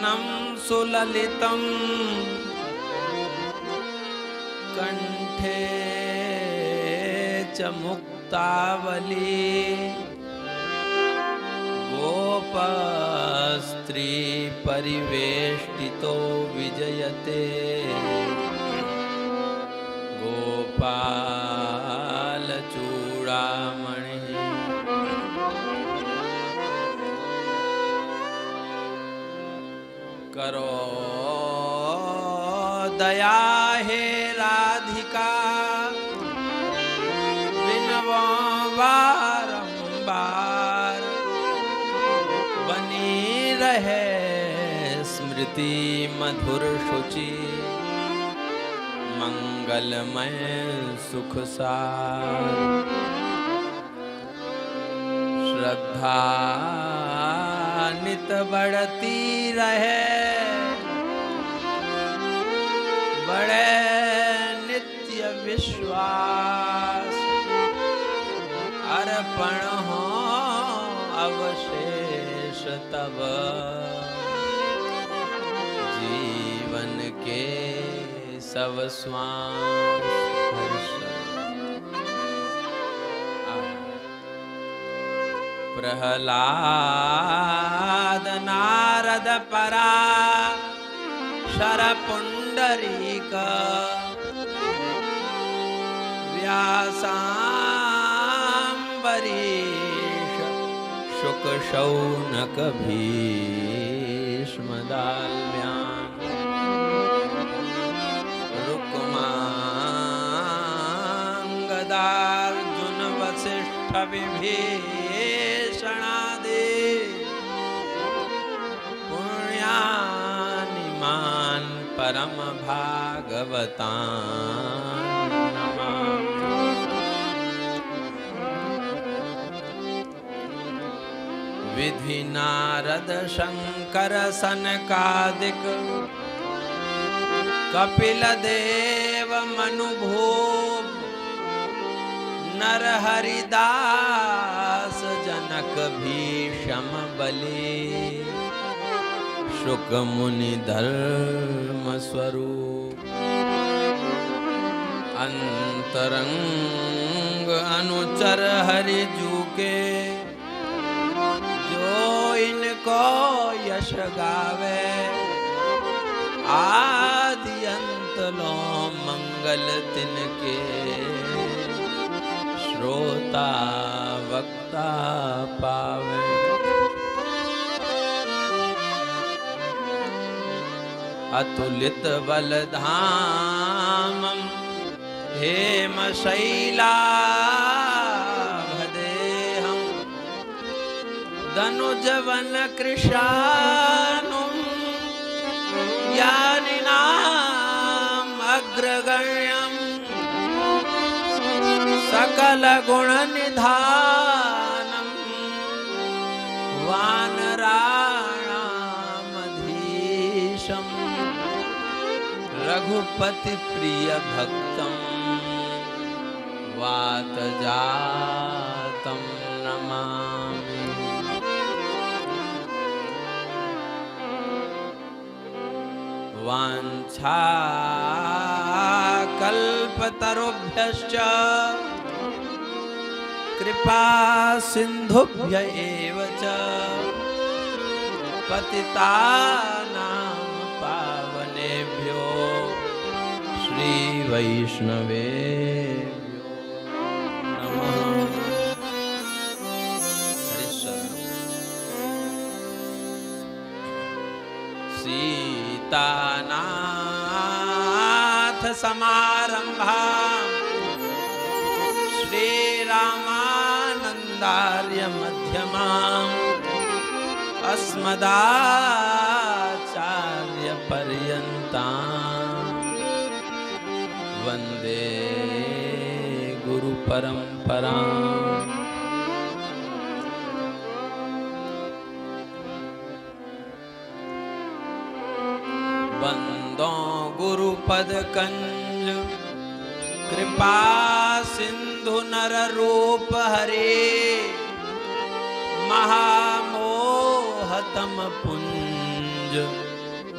वदनं सुललितं कंठे च मुक्तावली गोपस्त्री परिवेष्टितो विजयते गोपाल चूड़ामणि करो दया हे राधिका बिनवा बारंबार बनी रहे स्मृति मधुर शुचि मंगलमय सुख सार श्रद्धा नित बढ़ती रहे बड़े नित्य विश्वास अर्पण हो अवशेष तब जीवन के सब स्वांस प्रहलाद नारद परा शरपुंडरीक व्यासांबरीश शुक शौनक भीष्म दाल्म्यान् रुक्मांगदार्जुन वसिष्ठ विभीषणादि पुण्यानिमान् परम भागवतान् नमामि। विधि नारद शंकर सनकादिक कपिल देव मनु भूप नर हरिदास जनक भीषम बलि शुक मुनि धर्म स्वरूप अंतरंग अनुचर हरि जूके जो इनको यश गावे आदि अंत लो मंगल तिनके श्रोता वक्ता पावे। अतुलित बलधामं हेम शैलाभदेहं धनुजवन कृशानुं ज्ञानिनाम् अग्रगण्यं सकल गुण निधानं वानराणामधीशं रघुपति प्रिय भक्तं वातजातं नमामि। वाञ्छा कल्पतरुभ्यश्च कृपा सिन्धुभ्य एव च पतितानां पावनेभ्यो श्री वैष्णवेभ्यो नमः। सीतानाथ समारंभां श्रीरामानन्दार्य मध्यमाम् अस्मदाचार्य पर्यन्तां वन्दे गुरु परम्पराम्। वंदो गुरुपद कंज कृपा सिंधु नर रूप हरे महामोहतम पुंज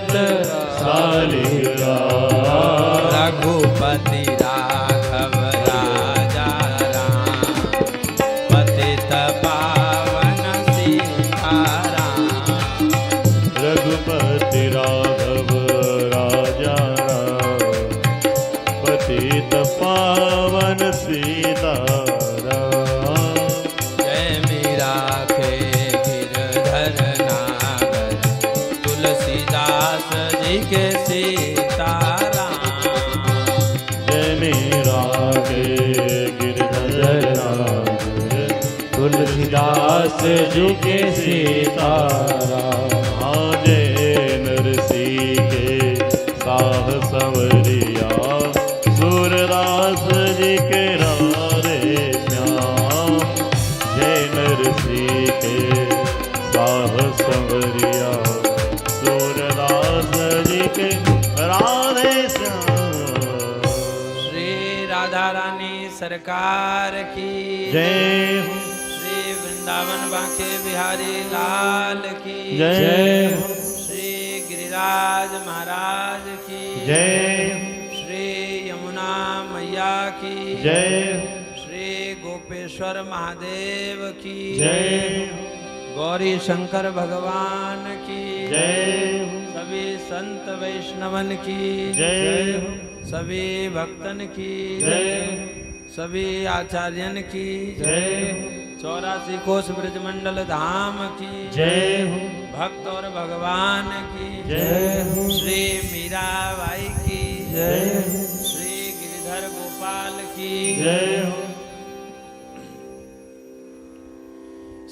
वत शालिग्राम रघुपति राघव राजा राम पतित पावन सीताराम रघुपति राघव राजा राम पतित पावन सीताराम जय मीरा के गिरधर नागर तुलसीदास जी के सीताराम जय मीरा के गिरधर नागर तुलसीदास जी के सीताराम जय नरसिंह के साह संवरिया सूरदास जी के राधे श्याम जय नरसिंह के साह संवरिया सूरदास जी के राधे श्याम श्री राधा रानी सरकार की जय हो श्री वृंदावन बांके बिहारी लाल की जय हो श्री गिरिराज महाराज की जय श्री यमुना मैया की जय श्री गोपेश्वर महादेव की जय गौरी शंकर भगवान की जय सभी संत वैष्णवन की जय सभी भक्तन की जय सभी आचार्यन की जय 84 कोस ब्रजमंडल धाम की जय भक्त और भगवान की जय श्री मीराबाई की जय श्री गिरिधर गोपाल की जय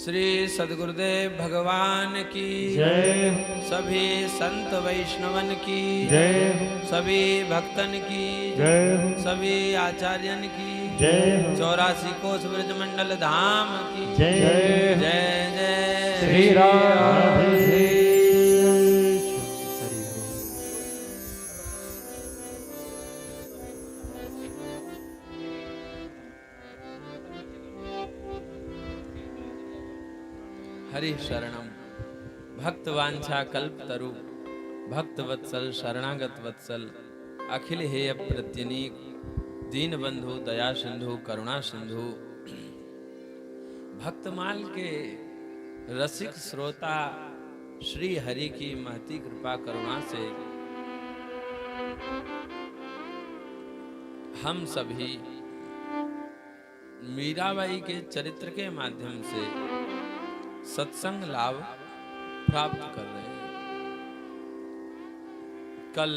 श्री सद्गुरुदेव भगवान की जय सभी संत वैष्णवन की जय सभी भक्तन की जय सभी आचार्यन की जय 84 कोस ब्रजमंडल धाम की जय जय जय श्री राधे हरि शरणम भक्त वांछा कल्प तरु भक्त वत्सल शरणागत वत्सल अखिल हेय प्रत्यनीक दीन बंधु दया सिंधु करुणा सिंधु भक्तमाल के रसिक श्रोता श्री हरि की महती कृपा करुणा से हम सभी मीराबाई के चरित्र के माध्यम से सत्संग लाभ प्राप्त कर रहे हैं। कल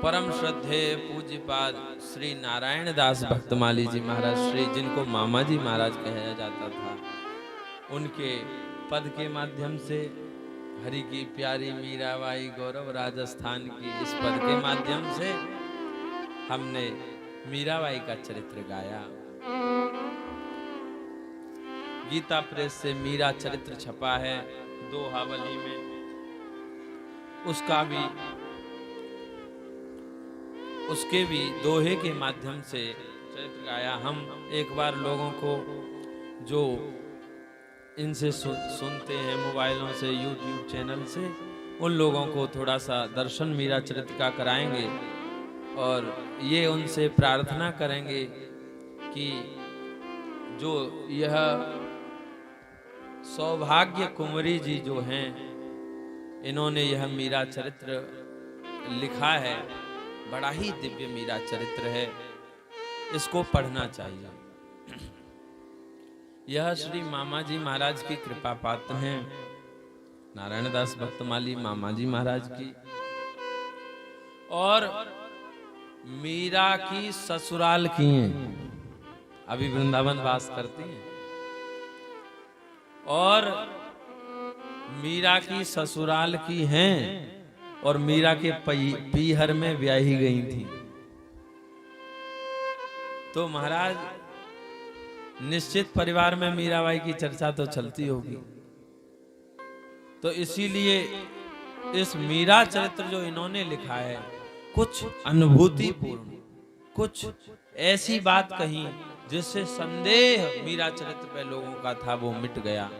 परम श्रद्धेय पूज्यपाद श्री नारायण दास भक्तमाली जी महाराज श्री जिनको मामा जी महाराज कहा जाता था, उनके पद के माध्यम से हरि की प्यारी मीराबाई गौरव राजस्थान की इस पद के माध्यम से हमने मीराबाई का चरित्र गाया। गीता प्रेस से मीरा चरित्र छपा है दोहावली में, उसके भी दोहे के माध्यम से चरित्र गाया। हम एक बार लोगों को जो इनसे सुनते हैं मोबाइलों से यूट्यूब चैनल से, उन लोगों को थोड़ा सा दर्शन मीरा चरित्र का कराएंगे और ये उनसे प्रार्थना करेंगे कि जो यह सौभाग्य कुंवरी जी जो हैं, इन्होंने यह मीरा चरित्र लिखा है, बड़ा ही दिव्य मीरा चरित्र है, इसको पढ़ना चाहिए। यह श्री मामा जी महाराज की कृपा पात्र हैं, नारायण दास भक्तमाली मामा जी महाराज की, और मीरा की ससुराल की हैं, अभी वृंदावन वास करती हैं, और मीरा की ससुराल की हैं और मीरा के पीहर में ब्याही गई थी। तो महाराज निश्चित परिवार में मीराबाई की चर्चा तो चलती होगी, तो इसीलिए इस मीरा चरित्र जो इन्होंने लिखा है, कुछ अनुभूतिपूर्ण, कुछ ऐसी बात कही जिससे संदेह मीरा चरित्र पे लोगों का था वो मिट गया।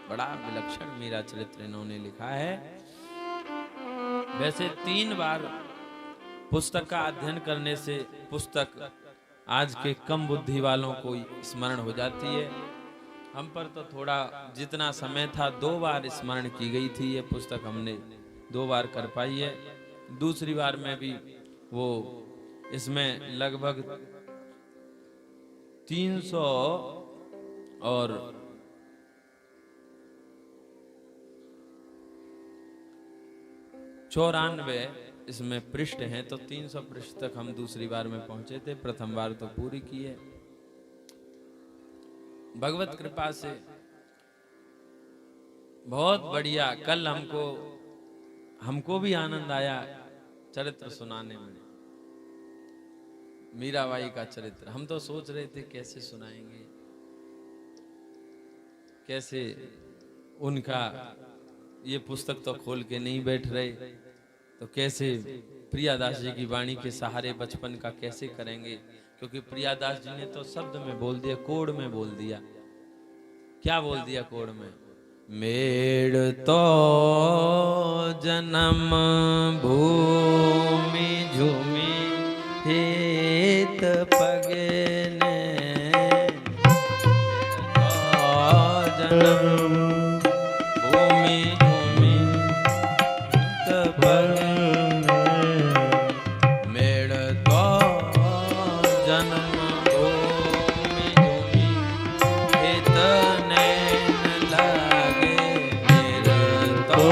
बड़ा विलक्षण मीरा चरित्र इन्होंने लिखा है। वैसे 3 बार पुस्तक का अध्ययन करने से पुस्तक आज के कम बुद्धि वालों को स्मरण हो जाती है। हम पर तो थोड़ा जितना समय था 2 बार स्मरण की गई थी। ये पुस्तक हमने 2 बार कर पाई है। दूसरी बार में भी वो इसमें लगभग 300 और 94 इसमें पृष्ठ हैं, तो 300 पृष्ठ तक हम दूसरी बार में पहुंचे थे। प्रथम बार तो पूरी की है। भगवत कृपा से बहुत बढ़िया। कल हमको भी आनंद आया चरित्र सुनाने में, मीराबाई का चरित्र। हम तो सोच रहे थे कैसे सुनाएंगे, कैसे उनका ये पुस्तक तो खोल के नहीं बैठ रहे, तो कैसे प्रियादास जी की वाणी के सहारे बचपन का कैसे करेंगे, क्योंकि प्रियादास जी ने तो शब्द में बोल दिया, कोड में बोल दिया। क्या बोल दिया कोड में? मेड़ तो जन्म भूमि झूमी हेत पगने, जन्म भूमि झूमी हेत पगने, मेड़ तो जन्म भूमि झूमी हेत नैन लागे, मेड़ तो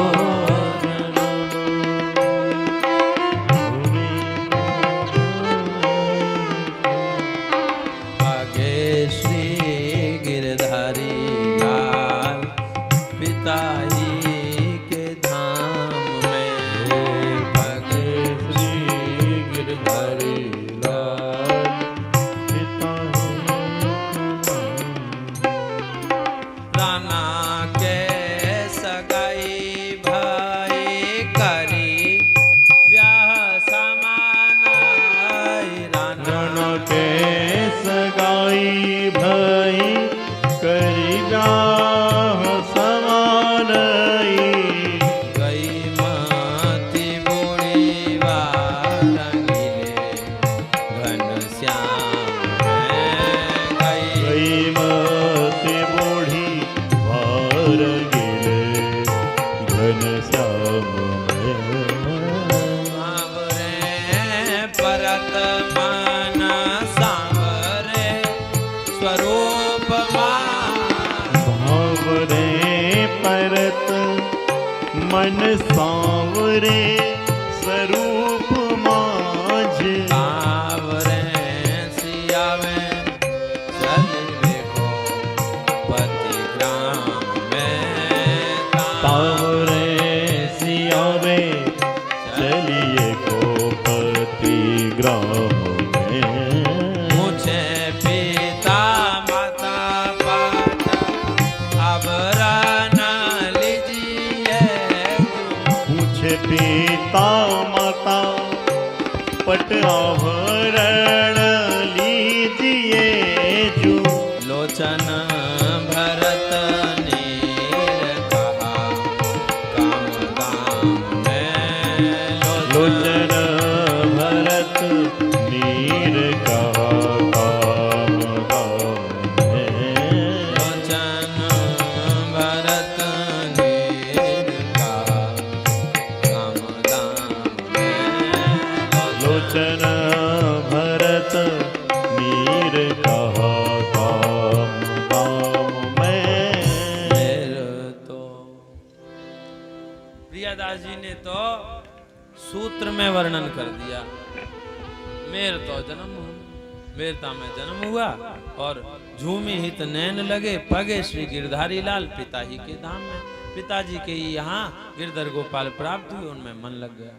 मन सांवरे स्वरूप माझ, सांवरे सियावे चल देखो पति ग्राम में, सांवरे सियावे चलिए को पति ग्राम में। मुझे पिता माता पाता आवरण पिता माता पट आवरण लीजिए जो, लोचन भरत नीर कहा काम दाम में, लोचन भरत नीर कहा काम दाम में, लोचन भरत नीर कहा लोचन भरत नीर कहा काम दाम में। तो प्रियादास जी ने तो सूत्र में वर्णन कर दिया। मेर तो जन्म मेरता में जन्म हुआ और झूमी हित नैन लगे, पगे श्री गिरधारी लाल पिता ही के धाम में। पिताजी के यहाँ गिरधर गोपाल प्राप्त हुए, उनमें मन लग गया।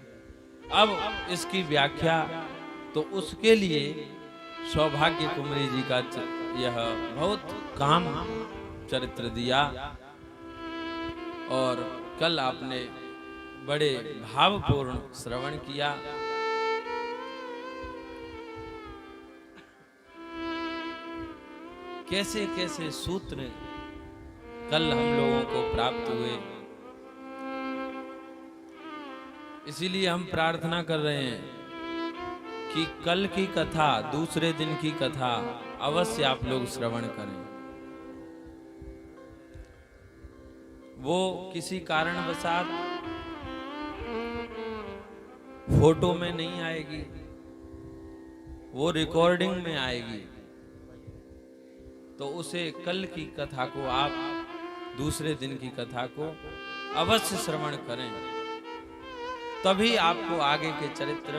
अब इसकी व्याख्या तो उसके लिए सौभाग्य कुमारी जी का यह बहुत काम चरित्र दिया, और कल आपने बड़े भावपूर्ण श्रवण किया। कैसे कैसे सूत्र कल हम लोगों को प्राप्त हुए। इसीलिए हम प्रार्थना कर रहे हैं कि कल की कथा, दूसरे दिन की कथा अवश्य आप लोग श्रवण करें। वो किसी कारणवशात फोटो में नहीं आएगी, वो रिकॉर्डिंग में आएगी। तो उसे कल की कथा को आप दूसरे दिन की कथा को अवश्य श्रवण करें, तभी आपको आगे के चरित्र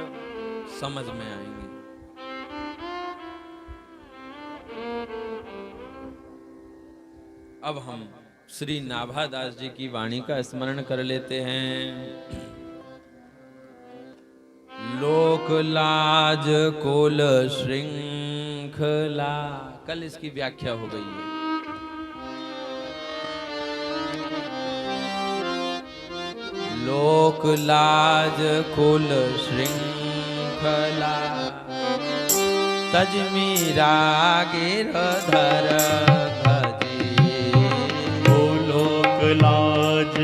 समझ में आएंगे। अब हम श्री नाभादास जी की वाणी का स्मरण कर लेते हैं। लोक लाज कुल श्रृंखला, कल इसकी व्याख्या हो गई है। लोक लाज कुल श्रृंखला, तज मीरा गिरधर लाज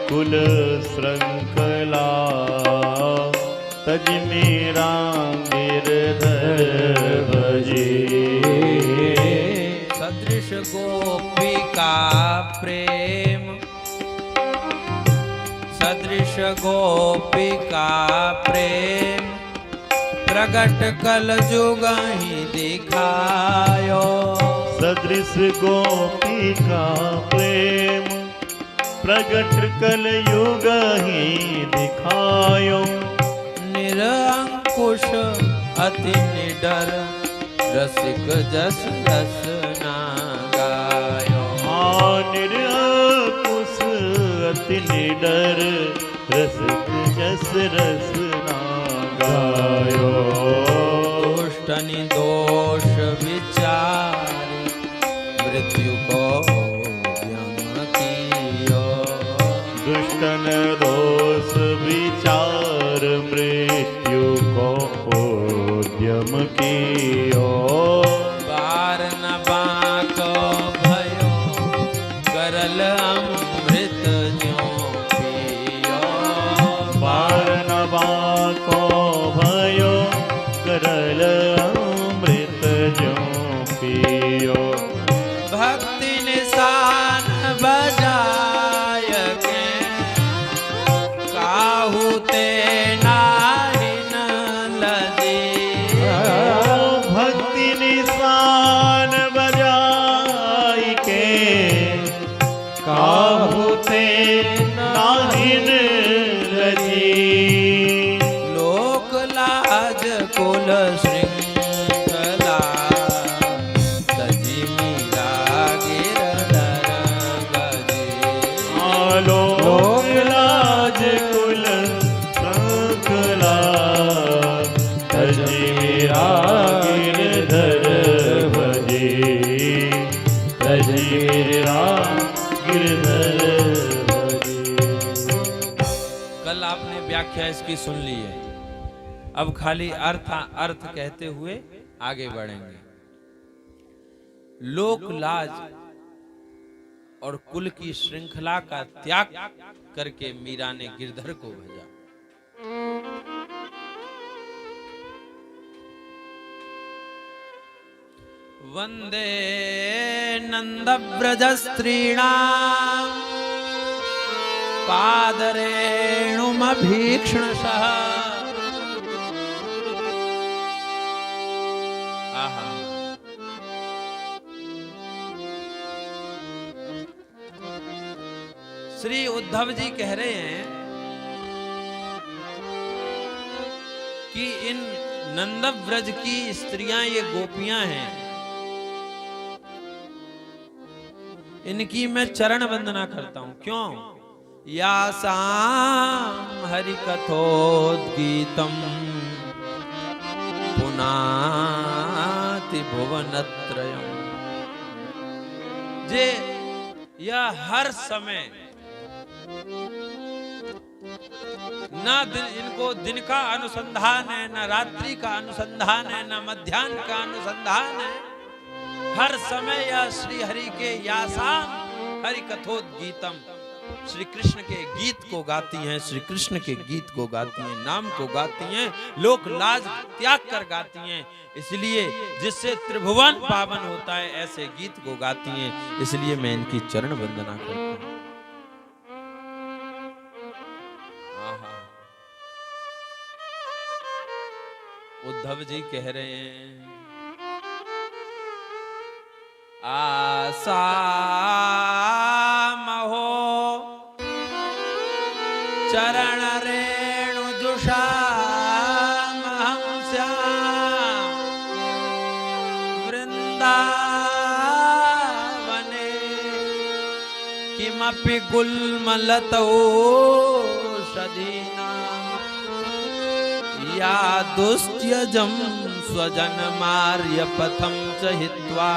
कुल श्रृंखला, तज मीरा गिरधर भजे। सदृश गोपिका प्रेम, सदृश गोपिका प्रेम, प्रगट कल जुग ही दिखायो। सदृश गोपिका प्रेम, प्रगट कल युग ही दिखायो। निरंकुश अति निडर, रसिक जस रसना गायो। निरंकुश अति निडर, रसिक जस रसना गायो। दुष्ट निर्दोष विचार, मृत्यु को दुष्टन दोष विचार, मृत्यु को उद्यम कियो। बार न बाको भयो, करल अमृत ज्यों पियो। बार न बाको भयो, करल अमृत ज्यों पियो। भक्ति निशान बजाय के, काहुते नाहि न लजे। भक्ति निशान बजाई के, काहुते नाहि न लजी। लोक लाज कुल श्रृंखला, तजी मीरा गिरधर गजे। लोक लाज कुल श्रृंखला, तजी मीरा गिरधर भजे। तजी मीरा गिरधर भजे। कल आपने व्याख्या इसकी सुन ली है, अब खाली अर्थ कहते हुए आगे बढ़ेंगे। लोक लाज और कुल की श्रृंखला का त्याग करके मीरा ने गिरधर को भजा। वंदे नंद व्रज स्त्रीणां, पादरेणुमभीक्ष्णशः। आहा, श्री उद्धव जी कह रहे हैं कि इन नंदव्रज की स्त्रियां, ये गोपियां हैं, इनकी मैं चरण वंदना करता हूं। क्यों? यासाम हरि कथोद्गीतम पुनाति भुवनत्रयम्। जे यह हर समय ना इनको दिन का अनुसंधान है, ना रात्रि का अनुसंधान है, ना मध्याह्न का अनुसंधान है। हर समय यह श्री हरि के यासाम हरि कथोद्गीतम, श्री कृष्ण के गीत को गाती हैं, श्री कृष्ण के गीत को गाती हैं, नाम को गाती हैं, लोक लाज त्याग कर गाती हैं। इसलिए जिससे त्रिभुवन पावन होता है ऐसे गीत को गाती हैं। इसलिए मैं इनकी चरण वंदना करता हूं। उद्धव जी कह रहे हैं, आसा महो चरण रेणु जुषाम हंस्या वृंदावने किमपि गुल्मलतौ षदीना या दुस्त्यजं स्वजनमार्य पथं च हित्वा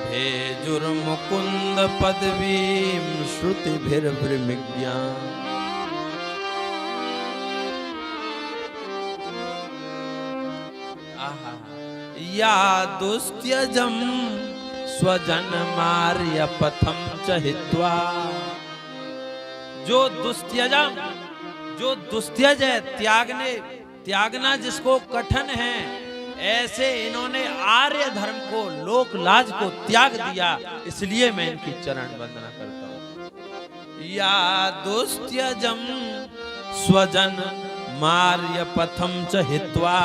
भेजुर्मुकुंद पदवीं श्रुतिभिर्वृमिज्ञा। या दुस्त्यजं स्वजनमार्य पथं च हित्वा, जो दुस्त्यज है, त्यागना जिसको कठिन है, ऐसे इन्होंने आर्य धर्म को, लोक लाज को त्याग दिया। इसलिए मैं इनकी चरण वंदना करता हूं। या दुस्त्यजम स्वजन मार्य पथम च हित्वा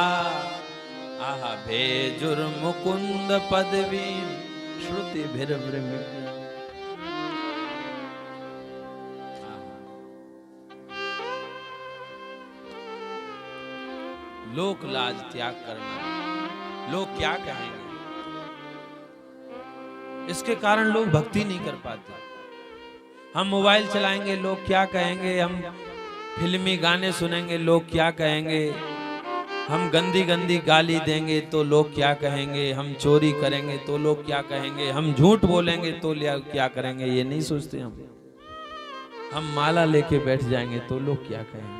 आहा भेजुर्मुकुंद पदवी श्रुतिभिर्वृमिज्ञा। लोक लाज त्याग करना, लोग क्या कहेंगे, इसके कारण लोग भक्ति नहीं कर पाते। हम मोबाइल चलाएंगे, लोग क्या कहेंगे, हम फिल्मी गाने सुनेंगे, लोग क्या कहेंगे, हम गंदी गंदी गाली देंगे तो लोग क्या कहेंगे, हम चोरी करेंगे तो लोग क्या कहेंगे, हम झूठ बोलेंगे तो क्या करेंगे, ये नहीं सोचते हम माला लेके बैठ जाएंगे तो लोग क्या कहेंगे,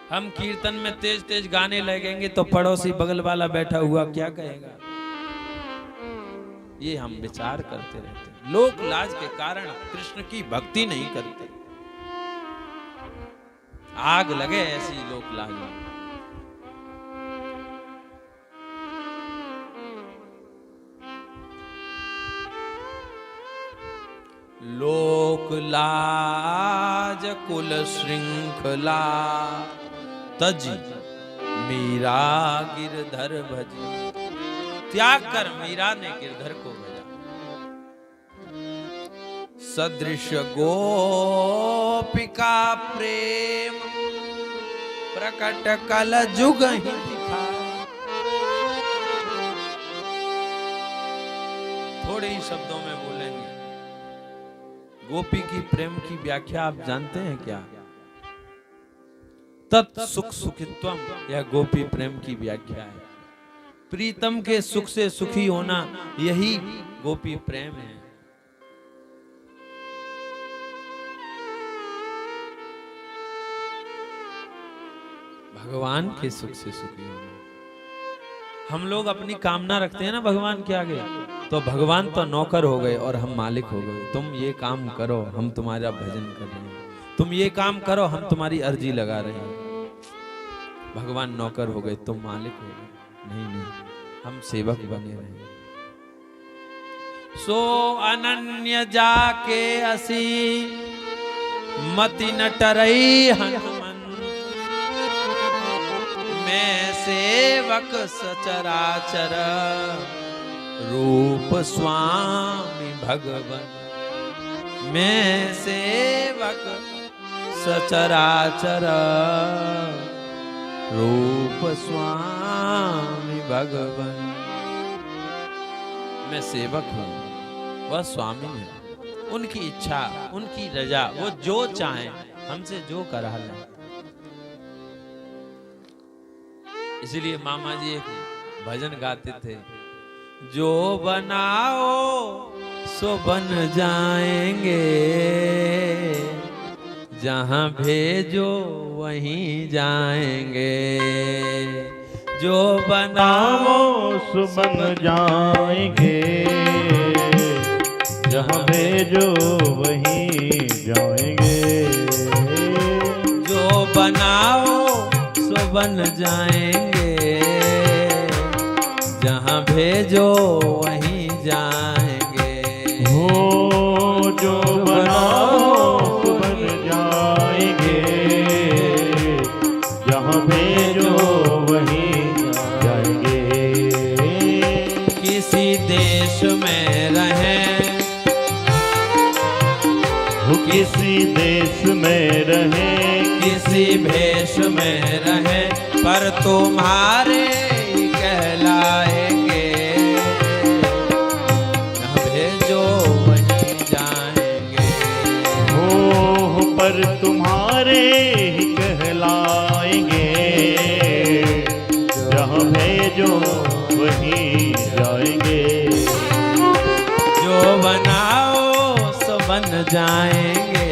हम कीर्तन में तेज तेज गाने लगेंगे तो पड़ोसी बगल वाला बैठा हुआ क्या कहेगा। ये हम विचार करते रहते हैं। लोक लाज के कारण कृष्ण की भक्ति नहीं करते। आग लगे ऐसी लोक लाज में। लोक लाज कुल श्रृंखला तजी मीरा गिरधर भजी। त्याग कर मीरा ने गिरधर को भजा। सदृश गोपिका प्रेम प्रकट कल जुग ही दिखा। थोड़े ही शब्दों में बोलेंगे। गोपी की प्रेम की व्याख्या आप जानते हैं क्या? तत् सुख सुखित्वम, यह गोपी प्रेम की व्याख्या है। प्रीतम के सुख से सुखी होना, यही गोपी प्रेम है। भगवान के सुख से सुखी होना। हम लोग अपनी कामना रखते हैं ना भगवान के आगे, तो भगवान तो नौकर हो गए और हम मालिक हो गए। तुम ये काम करो, हम तुम्हारा भजन कर रहे हैं। तुम ये काम करो, हम तुम्हारी अर्जी लगा रहे हैं। भगवान नौकर हो गए, तुम मालिक हो गए। नहीं, हम सेवक बने रहे। सो अनन्य जाके असी मति न टरई हनुमन। मैं सेवक सचराचर रूप स्वामी भगवन। मैं सेवक सचराचर रूप स्वामी भगवन। मैं सेवक हूं, वह स्वामी है। उनकी इच्छा, उनकी रजा, वो जो चाहे हमसे जो करा लें। इसलिए मामा जी एक भजन गाते थे, जो बनाओ सो बन जाएंगे, जहां भेजो वहीं जाएंगे। जो बनाओ सो बन जाएंगे, जहाँ भेजो वहीं जाएंगे। जो बनाओ सो बन जाएंगे, जहाँ भेजो वहीं जाएंगे। हो जो बनाओ तो बन जाएंगे, जहाँ भेजो वहीं जाएंगे। किसी देश में रहें, वो किसी देश में रहे, किसी भेष में रहें, पर तुम्हारे ही कहलाएंगे। जहाँ भेजो वहीं जाएंगे। हो पर तुम्हारे ही कहलाएंगे, जहाँ भेजो वहीं जाएंगे। जो बनाओ सो बन जाएंगे,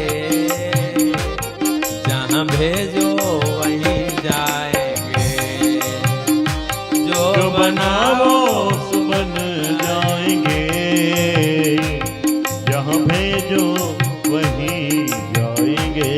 जहाँ भेजो वहीं जाएंगे। जो बनाओ सो बन जाएंगे, जहाँ भेजो वहीं जाएंगे।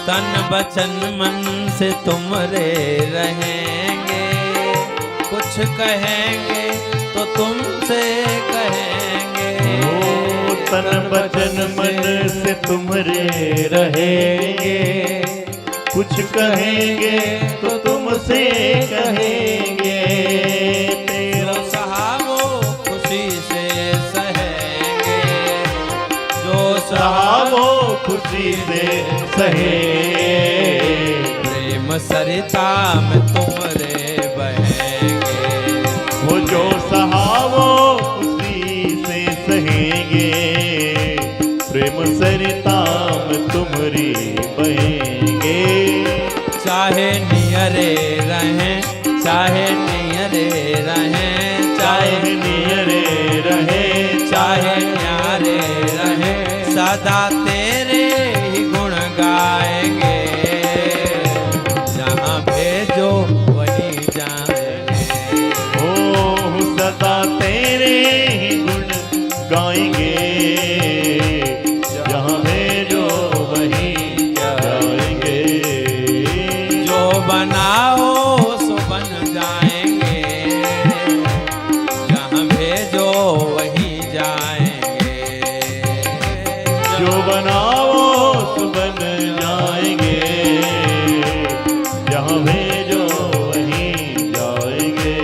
तन बचन मन से तुमरे रहेंगे, कुछ कहेंगे तो तुमसे कहेंगे। ओ तन बचन मन से तुमरे रहेंगे, कुछ कहेंगे तो तुमसे कहेंगे। तेरा सहावो खुशी से सहेंगे, जो सहावो खुशी से सहे। प्रेम सरिता में तुमरे बहेंगे। वो जो सहावो खुशी से सहेंगे, प्रेम सरिता में तुमरी बहेंगे। चाहे नियरे रहें, चाहे नियरे रहें, चाहे नियरे रहे, चाहे न्यारे रहें, सदा तेरे ही गुण गाएंगे। जहाँ भेजो वहीं जाएंगे। ओ सदा तेरे ही गुण गाएंगे, जहाँ भेजो वहीं जाएंगे। जो बनाओ सो बन जाएंगे, जहाँ भेजो वहीं जाएंगे। जो बनाओ तो बन जाएंगे, जहाँ भेजो वहीं जाएंगे।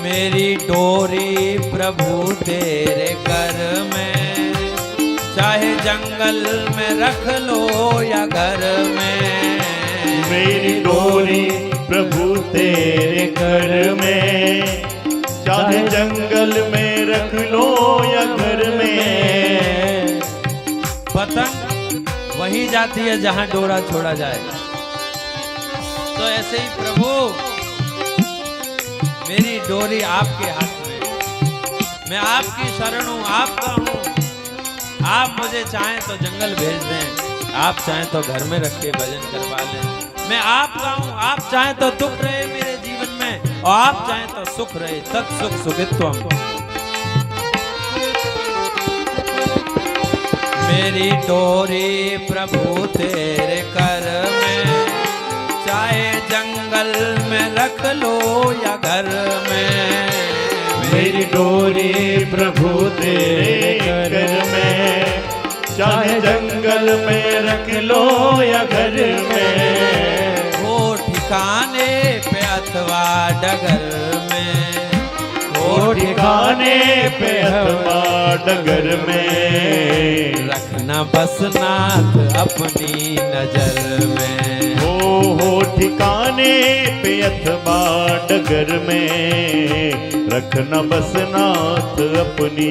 मेरी डोरी प्रभु तेरे घर में, चाहे जंगल में रख लो या घर में। मेरी डोरी प्रभु तेरे घर में, चाहे जंगल में रख लो या घर में। पतंग वहीं जाती है जहां डोरा छोड़ा जाए। तो ऐसे ही प्रभु मेरी डोरी आपके हाथ में, मैं आपकी शरण हूं, आपका हूं। आप मुझे चाहें तो जंगल भेज दें, आप चाहें तो घर में रख के भजन करवा लें। मैं आपका हूं, आप चाहें तो दुख रहे मेरे जीवन में, और आप चाहें तो सुख रहे। तत्सुख सुखित्वम। मेरी डोरी प्रभु तेरे कर में, चाहे जंगल में रख लो या घर में। मेरी डोरी प्रभु तेरे घर में, चाहे जंगल में रख लो या घर में। हो ठिकाने पे अथवा डगर में, हो ठिकाने पे अथवा डगर में। रखना बस नाथ अपनी नजर में। हो ठिकाने पे अथवा डगर में। रखना बस नाथ अपनी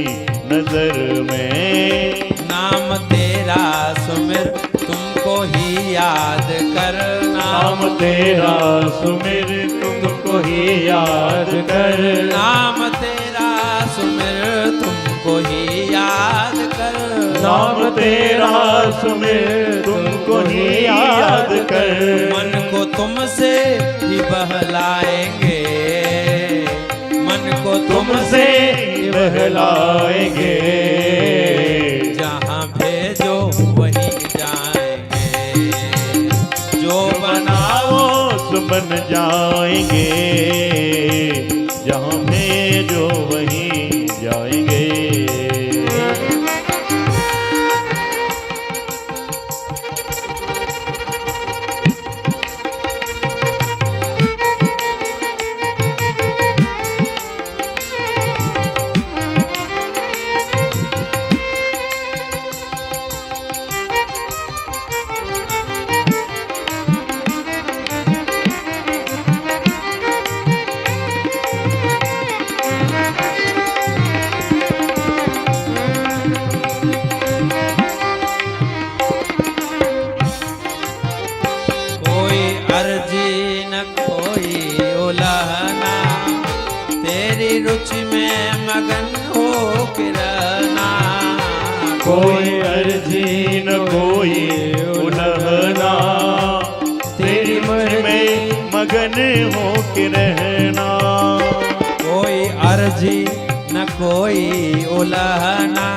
नजर में। नाम तेरा सुमिर तुमको ही याद करना। नाम तेरा सुमिर तुमको ही याद कर। नाम तेरा सुमिर तुमको ही याद कर। नाम तेरा सुमिर तुमको ही याद कर। मन को तुमसे ही बहलाएंगे, मन को तुमसे ही बहलाएंगे। जहाँ भेजो वहीं जाएंगे, जो बनाओ सो बन जाएंगे। जहाँ भेजो वहीं जाएंगे। रुचि में मगन हो के रहना। कोई अर्जी न कोई उलहना। तेरी रुचि में मगन हो के रहना। कोई अर्जी न कोई उलहना।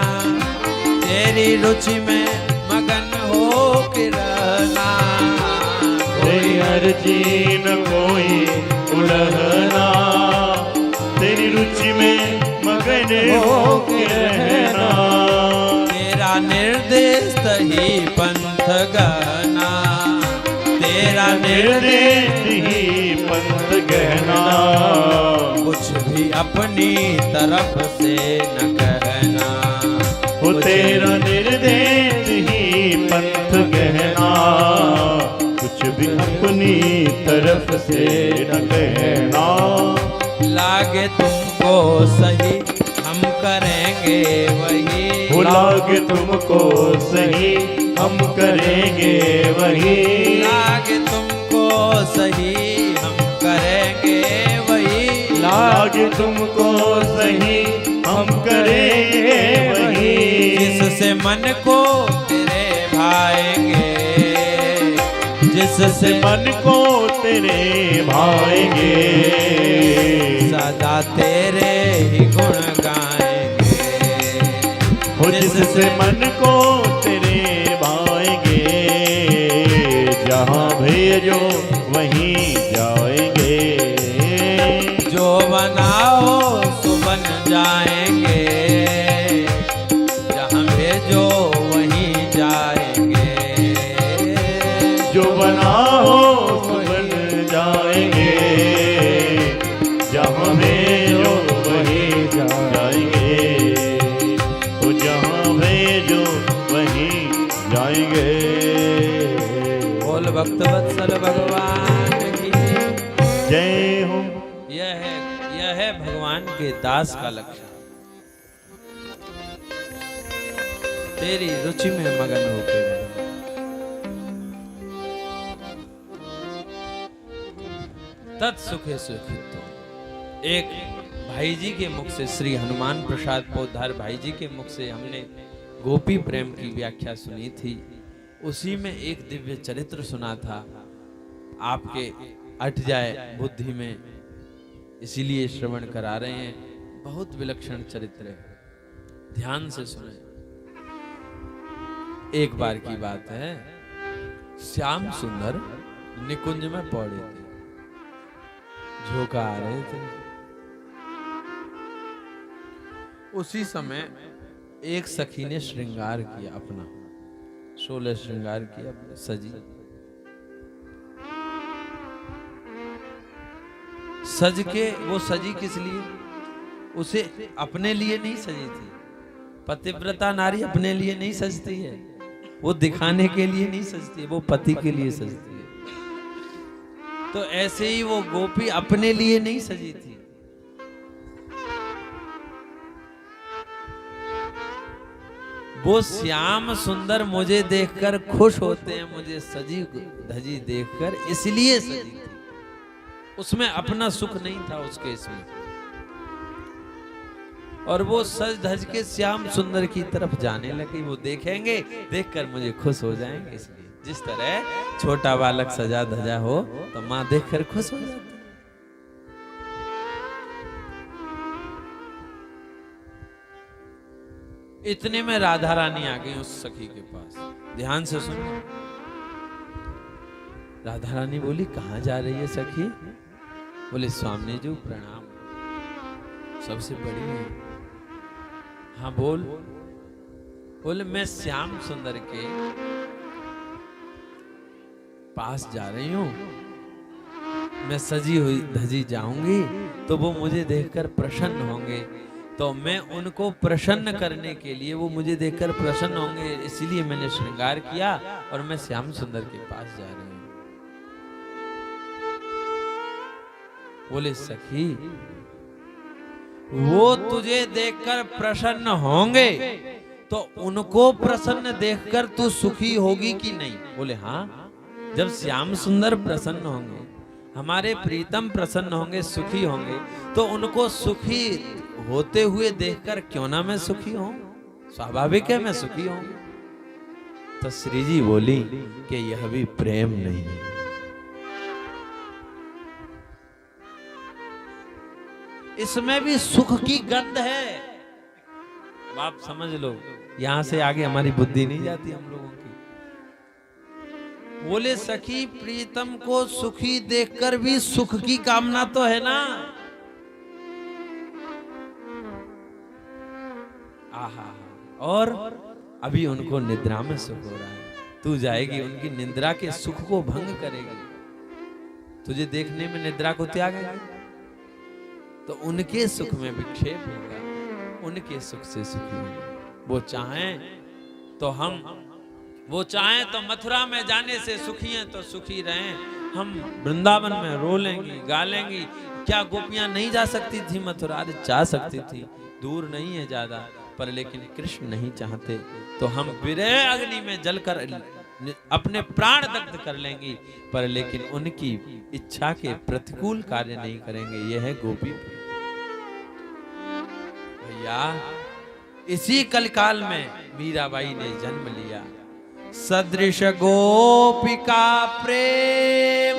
तेरी रुचि में मगन हो के रहना। कोई अर्जी न कोई उलहना। तेरी रुचि में मगन हो के रहना। तेरा निर्देश ही पंथ गहना। तेरा निर्देश ही पंथ गहना। कुछ भी अपनी तरफ से न कहना। वो तेरा निर्देश ही पंथ गहना। कुछ भी अपनी तरफ से न कहना। लागे तुमको सही हम करेंगे वही। वो लागे तुमको सही हम करेंगे वही। लागे तुमको सही हम करेंगे वही। लागे तुमको सही हम करेंगे वही। जिससे मन को तेरे भाएंगे। जिससे मन को तेरे भाएंगे। सदा तेरे ही गुण गाएंगे। हो जिससे मन को तेरे भाएंगे। जहाँ भेजो वहीं जाएंगे। जो बनाओ सो बन जाएंगे। जहाँ भेजो वहीं जाएंगे। जो बनाओ सो बन जाएंगे। जहाँ भेजो वहीं जाएंगे। वो जहाँ भेजो वहीं जाएंगे। बोल भक्त वत्सल भगवान की जय हो। यह है भगवान के दास का लक्षण। तेरी रुचि में मगन होके रहना। तत्सुखे सुखितो। एक भाई जी के मुख से, श्री हनुमान प्रसाद पोद्दार भाई जी के मुख से हमने गोपी प्रेम की व्याख्या सुनी थी। उसी में एक दिव्य चरित्र सुना था। आपके अट जाए बुद्धि में, इसीलिए श्रवण करा रहे हैं। बहुत विलक्षण चरित्र है, ध्यान से सुने। एक बार की बात है, श्याम सुंदर निकुंज में पौड़े थे, झोंका आ रहे थे। उसी समय एक सखी ने श्रृंगार किया अपना, 16 श्रृंगार किया, सजी सज के। वो सजी किस लिए? उसे अपने लिए नहीं सजी थी। पतिव्रता नारी अपने लिए नहीं सजती है, वो दिखाने के लिए नहीं सजती है, वो पति के लिए सजती है। तो ऐसे ही वो गोपी अपने लिए नहीं सजी थी, वो श्याम सुंदर मुझे देखकर खुश होते हैं, मुझे सजी धजी देखकर, इसलिए सजी थी। उसमें अपना सुख नहीं था उसके इसमें। और वो सज धज के श्याम सुंदर की तरफ जाने लगी। वो देखेंगे, देखकर मुझे खुश हो जाएंगे, इसलिए। जिस तरह छोटा बालक सजा धजा हो तो माँ देखकर खुश हो जाती। इतने में राधा रानी आ गई उस सखी के पास। ध्यान से सुनो। राधा रानी बोली, कहाँ जा रही है सखी? बोले, स्वामी जी प्रणाम, सबसे बड़ी है। हाँ बोल। बोले, मैं श्याम सुंदर के पास जा रही हूं, मैं सजी हुई धजी जाऊंगी तो वो मुझे देखकर प्रसन्न होंगे, तो मैं उनको प्रसन्न करने के लिए, वो मुझे देखकर प्रसन्न होंगे, इसीलिए मैंने श्रृंगार किया और मैं श्याम सुंदर के पास जा रही हूं। बोले, सखी वो तुझे देखकर प्रसन्न होंगे तो उनको प्रसन्न देखकर तू सुखी होगी कि नहीं? बोले, हाँ। जब श्याम सुंदर प्रसन्न होंगे, हमारे प्रीतम प्रसन्न होंगे, सुखी होंगे, तो उनको सुखी होते हुए देखकर क्यों ना मैं सुखी हूं? स्वाभाविक है मैं सुखी हूं। तो श्री जी बोली कि यह भी प्रेम नहीं है, इसमें भी सुख की गंध है। अब आप समझ लो, यहां से आगे हमारी बुद्धि नहीं जाती हम लोगों की। बोले, सखी प्रीतम को सुखी देखकर भी सुख की कामना तो है ना। आहा, और अभी उनको निद्रा में सुख हो रहा है। तू जाएगी उनकी निद्रा के सुख को भंग करेगी, तुझे देखने में निद्रा को त्यागेगी, तो उनके सुख में विक्षेप होगा, उनके सुख से सुखी होंगे। वो चाहें तो मथुरा में जाने से सुखी हैं तो सुखी रहें, हम वृंदावन में रो लेंगी, गा लेंगी। क्या गोपियां नहीं जा सकती थी मथुरा? अरे जा सकती थी, दूर नहीं है ज्यादा, पर लेकिन कृष्ण नहीं चाहते तो हम विरह अग्नि में जलकर अपने प्राण दग्ध कर लेंगी, पर लेकिन उनकी इच्छा के प्रतिकूल कार्य नहीं करेंगे। यह है गोपी। भैया, इसी कलकाल में मीराबाई ने जन्म लिया। सदृश गोपिका प्रेम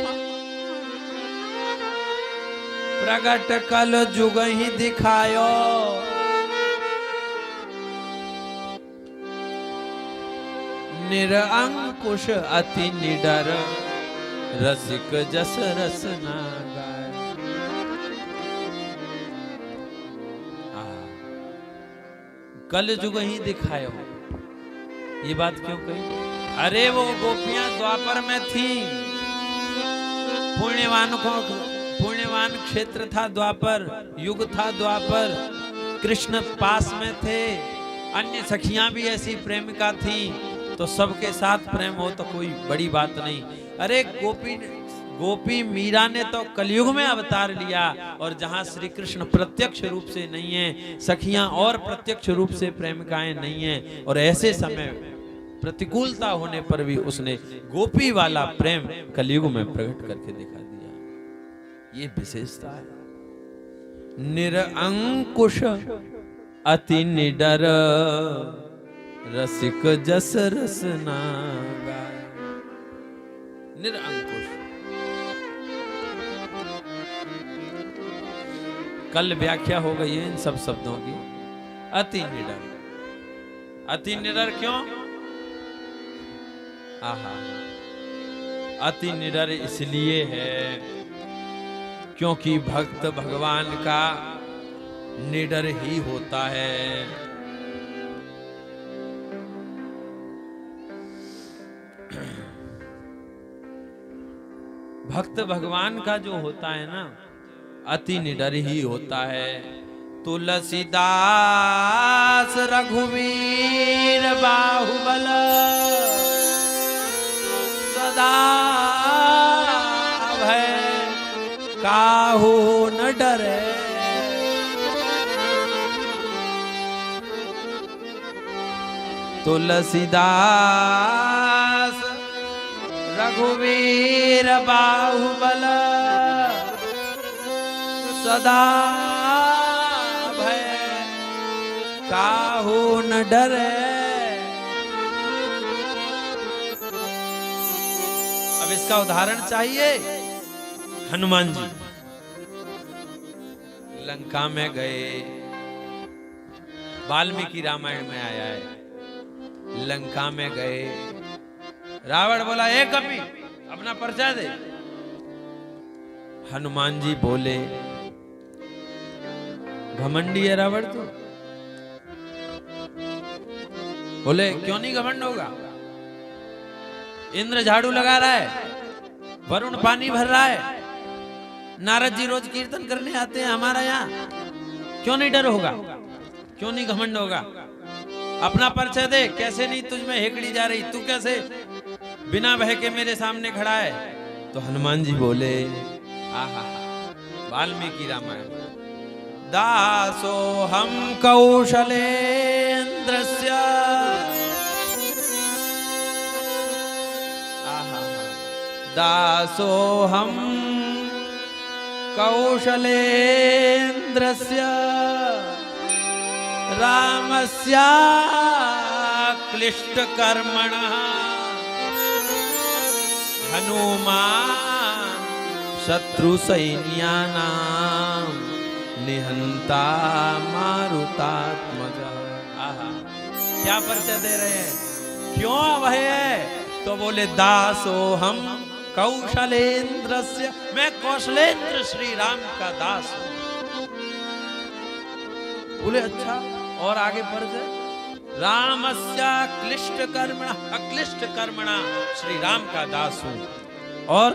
प्रगट कल जुग ही दिखायो, निरअंकुश अति निडर रसिक जस रस ना गाय। कल जुग ही दिखायो, ये बात क्यों कही? अरे वो गोपियां द्वापर में थी, पुण्यवान क्षेत्र था द्वापर, युग था द्वापर, कृष्ण पास में थे, अन्य सखियां भी ऐसी प्रेमिका थी, तो सबके साथ प्रेम हो तो कोई बड़ी बात नहीं। अरे गोपी मीरा ने तो कलयुग में अवतार लिया, और जहां श्री कृष्ण प्रत्यक्ष रूप से नहीं है, सखियां और प्रत्यक्ष रूप से प्रेमिकाएं नहीं है, और ऐसे समय प्रतिकूलता होने पर भी उसने गोपी वाला प्रेम कलयुग में प्रकट करके दिखा दिया। ये विशेषता है। निरअंकुश अति निडर रसिक जस रस ना गाय। निरअंकुश, कल व्याख्या हो गई है इन सब शब्दों की। अति निडर, अति निडर क्यों? आहा, अति निडर इसलिए है क्योंकि भक्त भगवान का निडर ही होता है। भक्त भगवान का जो होता है ना, अति निडर ही होता है। तुलसीदास रघुवीर बाहुबल सदा भय काहू न डरे। तुलसीदास रघुवीर बाहुबल सदा भय काहू न डरे। अब इसका उदाहरण चाहिए। हनुमान जी लंका में गए, वाल्मीकि रामायण में आया है। लंका में गए, रावण बोला ए कपी अपना परिचय दे। हनुमान जी बोले घमंडी है रावण तो। बोले क्यों नहीं घमंड होगा? इंद्र झाड़ू लगा रहा है, वरुण पानी भर रहा है, नारद जी रोज कीर्तन करने आते हैं हमारा यहाँ, क्यों नहीं डर होगा? क्यों नहीं घमंड होगा? अपना परिचय दे। कैसे नहीं तुझ में हेकड़ी जा रही? तू कैसे बिना भय के मेरे सामने खड़ा है? तो हनुमान जी बोले आहा, वाल्मीकि रामायण, दासो हम कौशलेन्द्रस्य आहा, दासो हम कौशलेन्द्रस्य रामस्य क्लिष्ट कर्मणः हनुमान शत्रु सैन्यानां निहंता मारुतात्मजा। आहा, क्या परिचय दे रहे हैं? क्यों अभय है? तो बोले दासो हम कौशलेन्द्रस्य, मैं कौशलेन्द्र श्री राम का दास हूं। बोले अच्छा, और आगे परिचय? रामस्य क्लिष्ट कर्मणा, अक्लिष्ट कर्मणा श्री राम का दास हूं। और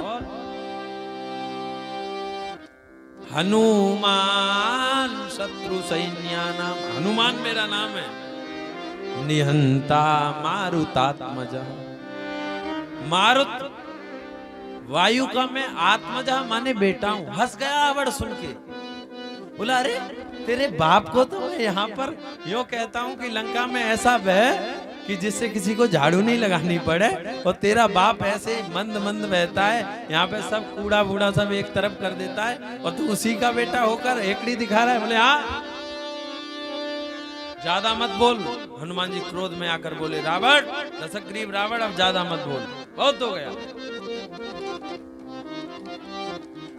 हनुमान शत्रु सैन्यानाम, हनुमान मेरा नाम है। निहंता मारुतात्मजा, मारुत वायु का मैं आत्मजा माने बेटा हूं। हंस गया रावण सुन के। बोला अरे तेरे बाप को तो मैं यहाँ पर यूं कहता हूँ कि लंका में ऐसा बह कि जिससे किसी को झाड़ू नहीं लगानी पड़े, और तेरा बाप ऐसे ही मंद मंद बहता है, यहाँ पे सब कूड़ा बूढ़ा सब एक तरफ कर देता है, और तू उसी का बेटा होकर हेकड़ी दिखा रहा है। बोले हाँ, ज्यादा मत बोल। हनुमान जी क्रोध में आकर बोले रावण, दशग्रीव रावण, अब ज्यादा मत बोल, बहुत हो गया।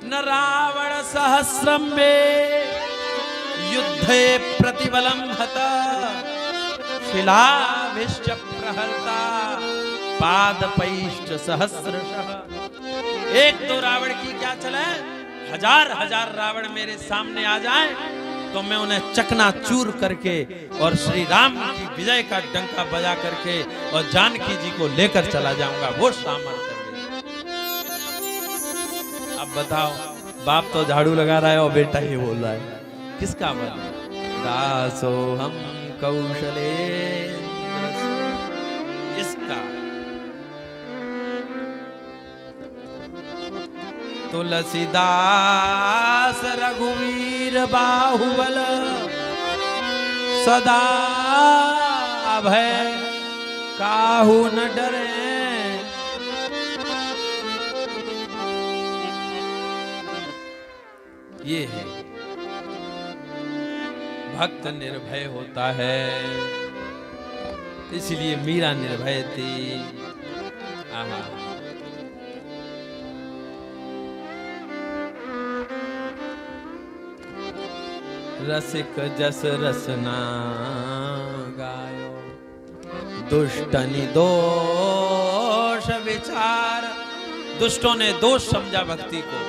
न रावण सहस्रम में युद्धे प्रतिबलम हता शिलाभिश्च प्रहर्ता पादपैश्च सहस्रशः। एक दो रावण की क्या चले, हजार हजार रावण मेरे सामने आ जाएं तो मैं उन्हें चकनाचूर करके और श्री राम की विजय का डंका बजा करके और जानकी जी को लेकर चला जाऊंगा। वो सामर्थ्य। अब बताओ, बाप तो झाड़ू लगा रहा है और बेटा ही बोल रहा है, किसका बल? दासो हम कौशलेन्द्र, इसका। तुलसीदास रघुवीर बाहुबल सदा भय काहू न डरे। ये है भक्त निर्भय होता है, इसलिए मीरा निर्भय थी। आहा, रसिक जस रसना गायो दुष्ट निदोष विचार। दुष्टों ने दोष समझा भक्ति को।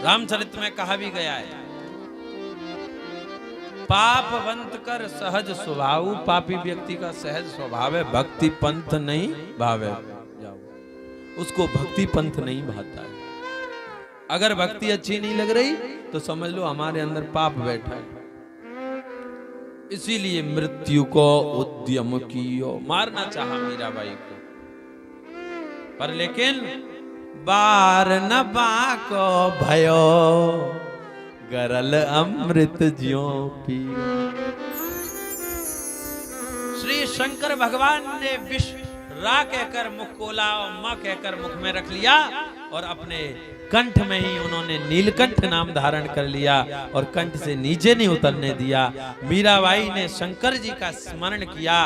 रामचरित में कहा भी गया है, पापवंत कर सहज स्वभाव। पापी व्यक्ति का सहज स्वभाव है भक्ति पंथ नहीं भावे। उसको भक्ति पंथ नहीं भाता है। अगर भक्ति अच्छी नहीं लग रही तो समझ लो हमारे अंदर पाप बैठा है। इसीलिए मृत्यु को उद्यम कियो। मारना चाहा मीराबाई को, पर लेकिन बार न बाको भयो, गरल अमृत ज्यो पियो। श्री शंकर भगवान ने विष रा कहकर मुख खोला और मां कहकर मुख में रख लिया और अपने कंठ में ही उन्होंने नीलकंठ नाम धारण कर लिया और कंठ से नीचे नहीं उतरने दिया। मीराबाई ने शंकर जी का स्मरण किया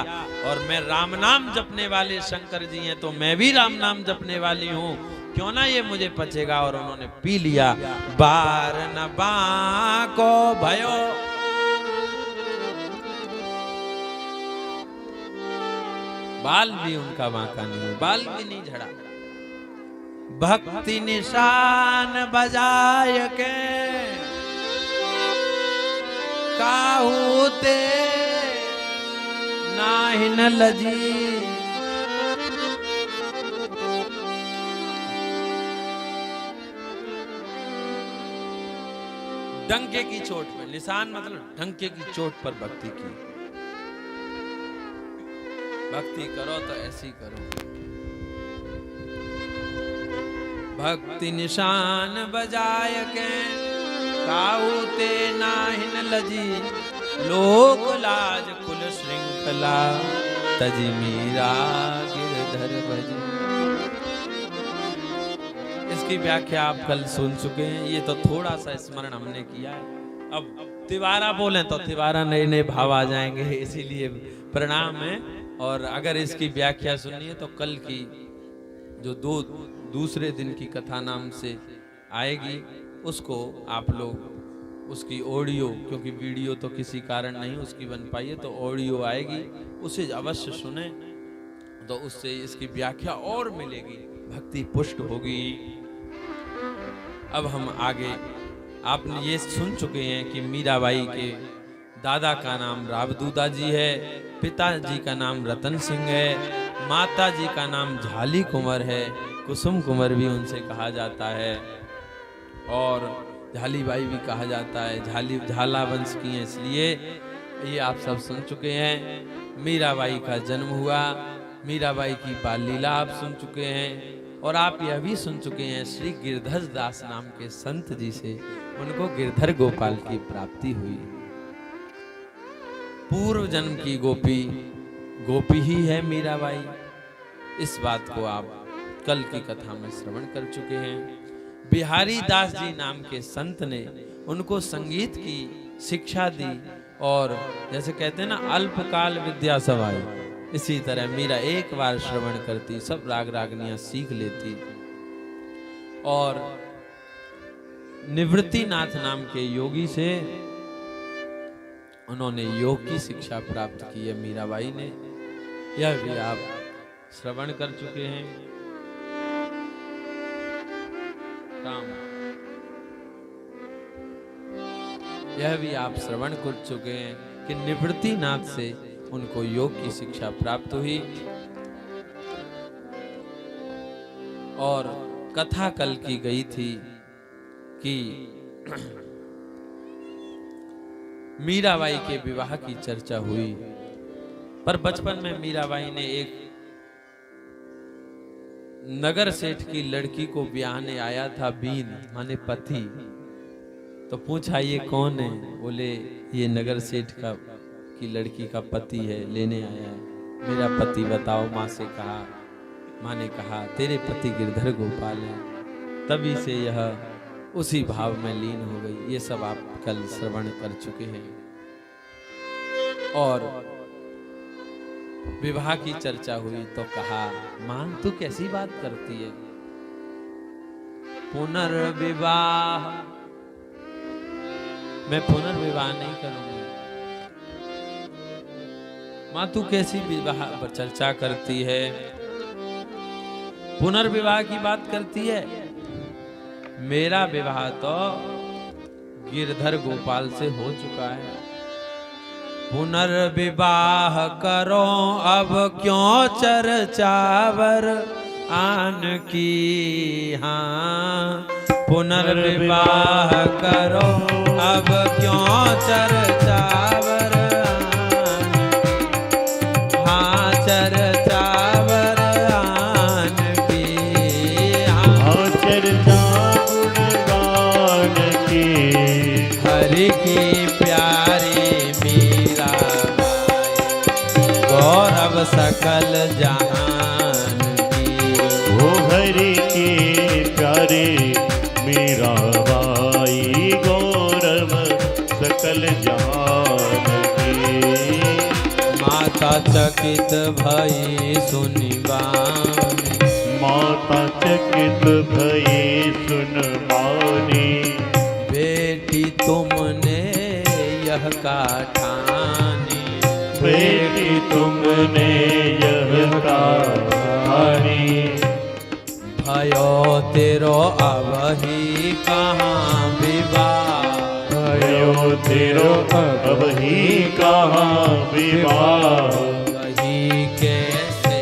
और मैं राम नाम जपने वाले शंकर जी हैं तो मैं भी राम नाम जपने वाली हूँ, क्यों ना ये मुझे पचेगा। और उन्होंने पी लिया। बार न बाको भयो, बाल भी उनका बांका नहीं, बाल भी नहीं झड़ा। भक्ति निशान बजाय के काहू ते नाहि न लजी। डंके की चोट पर, निशान मतलब डंके की चोट पर भक्ति की। भक्ति करो तो ऐसी करो। भक्ति निशान बजाय के काहू ते नाहि न लजी। लोक लाज कुल श्रृंखला तजी मीरा गिरधर भजी। इसकी व्याख्या आप कल सुन चुके हैं। ये तो थोड़ा सा स्मरण हमने किया है। अब तिवारा बोलें तो तिवारा नए नए भाव आ जाएंगे, इसीलिए प्रणाम है। और अगर इसकी व्याख्या सुननी है तो कल की जो दूसरे दिन की कथा नाम से आएगी उसको आप लोग उसकी ऑडियो, क्योंकि वीडियो तो किसी कारण नहीं उसकी बन पाई है, तो ऑडियो आएगी, उसे अवश्य सुने तो उससे इसकी व्याख्या और मिलेगी, भक्ति पुष्ट होगी। अब हम आगे, आपने ये सुन चुके हैं कि मीराबाई के दादा का नाम रावदूदा जी है, पिताजी का नाम रतन सिंह है, माता जी का नाम झाली कुंवर है, कुसुम कुंवर भी उनसे कहा जाता है और झाली बाई भी कहा जाता है। झाला वंश की है, इसलिए ये आप सब सुन चुके हैं। मीराबाई का जन्म हुआ, मीराबाई की बाल लीला आप सुन चुके हैं और आप यह भी सुन चुके हैं श्री गिरधर दास नाम के संत जी से उनको गिरधर गोपाल की प्राप्ति हुई। पूर्व जन्म की गोपी ही है मीराबाई। इस बात को आप कल की कथा में श्रवण कर चुके हैं। बिहारी दास जी नाम के संत ने उनको संगीत की शिक्षा दी और जैसे कहते हैं ना अल्पकाल विद्या सवाई, इसी तरह मीरा एक बार श्रवण करती सब राग रागनियां सीख लेती। और निवृत्तिनाथ नाम के योगी से उन्होंने योग की शिक्षा प्राप्त की है मीराबाई ने। यह भी आप श्रवण कर चुके हैं। राम, यह भी आप श्रवण कर चुके हैं कि निवृत्तिनाथ से उनको योग की शिक्षा प्राप्त हुई। और कथा कल की गई थी कि मीराबाई के विवाह की चर्चा हुई, पर बचपन में मीराबाई ने एक नगर सेठ की लड़की को ब्याहने आया था, बीन माने पति। तो पूछा ये कौन है? बोले ये नगर सेठ की लड़की का पति है, लेने आया है। मेरा पति बताओ, माँ से कहा। माँ ने कहा तेरे पति गिरधर गोपाल है। तभी से यह उसी भाव में लीन हो गई। ये सब आप कल श्रवण कर चुके हैं। और विवाह की चर्चा हुई तो कहा मां तू कैसी बात करती है, पुनर्विवाह, मैं पुनर्विवाह नहीं करूंगी। मां तू कैसी विवाह पर चर्चा करती है? पुनर्विवाह की बात करती है। मेरा विवाह तो गिरधर गोपाल से हो चुका है। पुनर्विवाह करो अब क्यों चर्चावर आन की। हाँ, पुनर्विवाह करो अब क्यों चर्चावर आन की। हाँ, चर्चावर आन की। हाँ, चर्चा गुणगान की। हरि की प्यारी मीरा गौरव सकल जहान की। वो हरि की प्यारे मीरा बाई गौरव सकल जहान की। माता चकित भई सुनि बानी। माता चकित भई सुन बानी। बेटी तुमने यह का ठानी। बेटी तुमने यह ठानी। भयो तेरो अवही कहाँ विवाह। भयो तेरो अब ही कहाँ विवाह। वही कैसे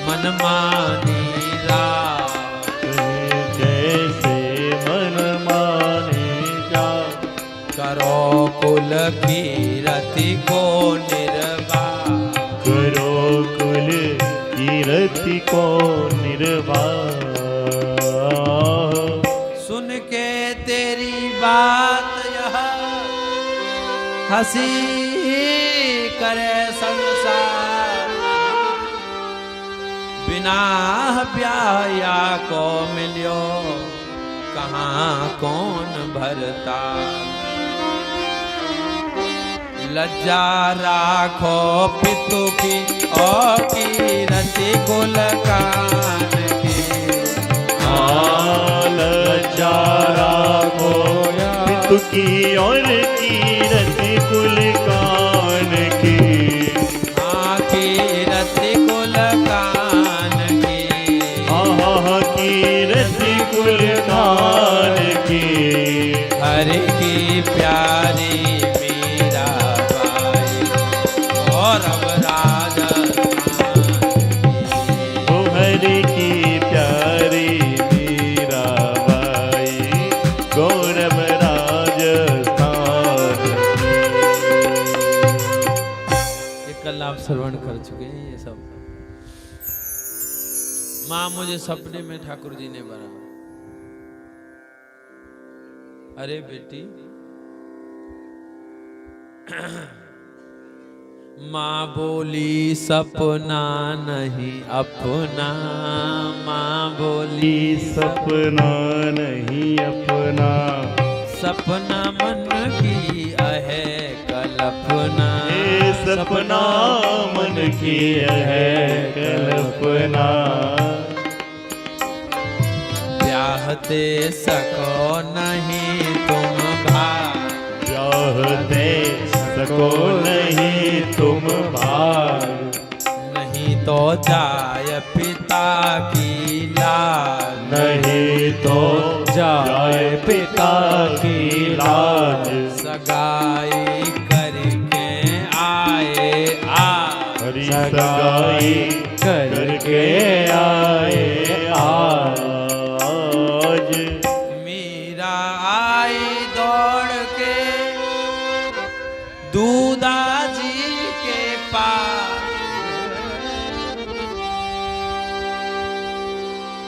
मनमानी रात। जैसे मन माने जा। करो कुल की रति को निर्वाह। करो कुल कीरति को निर्वाह। सुन के तेरी बात यह हंसी करे संसार। बिना ब्याया को मिलियो कहाँ कौन भरता। लज्जा राखो पितु की और कीरति कुल कान की। लज्जा राखो पितु की और कीरति कुल कान की। हाँ, कीरति कुल कान की। हाँ, कीरति कुल कान की। हरि की प्यारी मीरा बाई गौरव राजस्थान की। ओ हरि की प्यारी मीरा बाई गौरव राजस्थान की। ये कल आप श्रवण कर चुके हैं ये सब। माँ मुझे सपने में ठाकुर जी ने बना। अरे बेटी, माँ बोली सपना नहीं अपना। माँ बोली सपना नहीं अपना। सपना मन की है कल्पना। ये सपना मन की है कल्पना। ब्याहते सको नहीं तुम भाई। ब्याहते सको नहीं तुम भाई। नहीं तो जाय पिता की लाज। नहीं तो जाए पिता की लाज। सगाई करके आए हरि सगाई करके आए आज। मीरा आई दौड़ के दूधा जी के पास।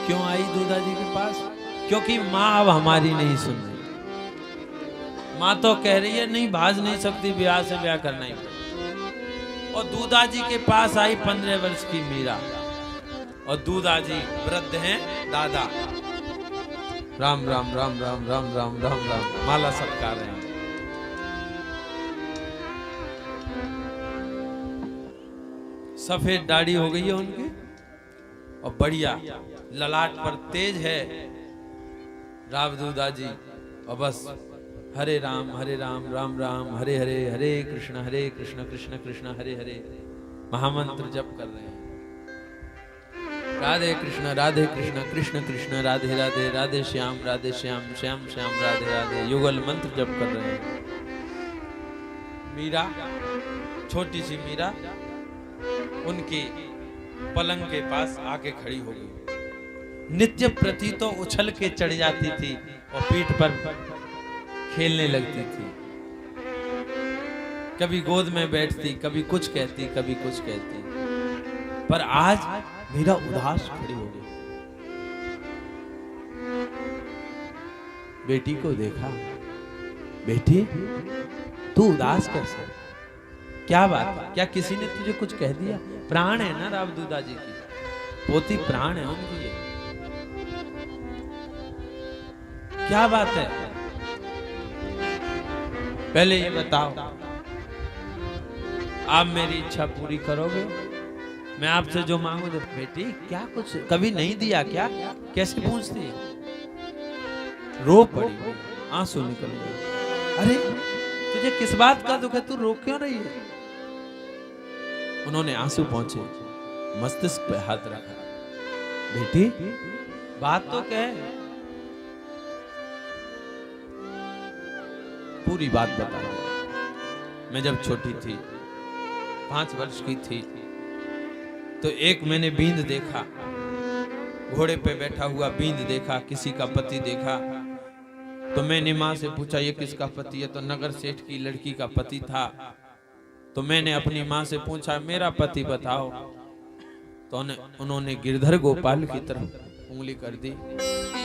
क्यों आई दूधा जी के पास? क्योंकि माँ अब हमारी नहीं सुन रही। माँ तो कह रही है नहीं, भाज नहीं सकती, ब्याह से ब्याह करना ही पड़ेगा। और दूधा जी के पास आई 15 वर्ष की मीरा। और दूधा जी वृद्ध हैं दादा। राम राम राम राम राम राम राम राम माला सत्कार रहे हैं। सफेद दाढ़ी हो गई है उनकी और बढ़िया ललाट पर तेज है राव दूधा जी। और बस हरे राम राम राम हरे हरे, हरे कृष्ण कृष्ण कृष्ण हरे हरे महामंत्र जप कर रहे हैं। राधे कृष्ण कृष्ण कृष्ण राधे राधे, राधे श्याम श्याम श्याम राधे राधे युगल मंत्र जप कर रहे हैं। मीरा, छोटी सी मीरा उनकी पलंग के पास आके खड़ी हो गई। नित्य प्रति तो उछल के चढ़ जाती थी और पीठ पर खेलने लगती थी। कभी गोद में बैठती, कभी कुछ कहती, कभी कुछ कहती। पर आज मीरा उदास खड़ी हो गई। बेटी को देखा, बेटी तू उदास कैसे? क्या बात है? क्या किसी ने तुझे कुछ कह दिया? प्राण है ना रावदूदा जी की, पोती प्राण है उनकी। ये क्या बात है? पहले ये बताओ, आप मेरी इच्छा पूरी करोगे? मैं आपसे जो मांगू दे। बेटी क्या कुछ कभी नहीं दिया क्या? कैसे पूछती है? रो पड़ी, आंसू निकल गए। अरे तुझे किस बात का दुख है? तू रो क्यों रही है? उन्होंने आंसू पहुंचे, मस्तिष्क पे हाथ रखा। बेटी बात तो कह, पूरी बात बता दो। मैं जब छोटी थी, 5 वर्ष की थी, तो एक मैंने बींद देखा, घोड़े पे बैठा हुआ बींद देखा, किसी का पति देखा। तो मैंने माँ से पूछा ये किसका पति है? तो नगर सेठ की लड़की का पति था। तो मैंने अपनी माँ से पूछा मेरा पति बताओ। तो उन्होंने गिरधर गोपाल की तरफ उंगली कर दी।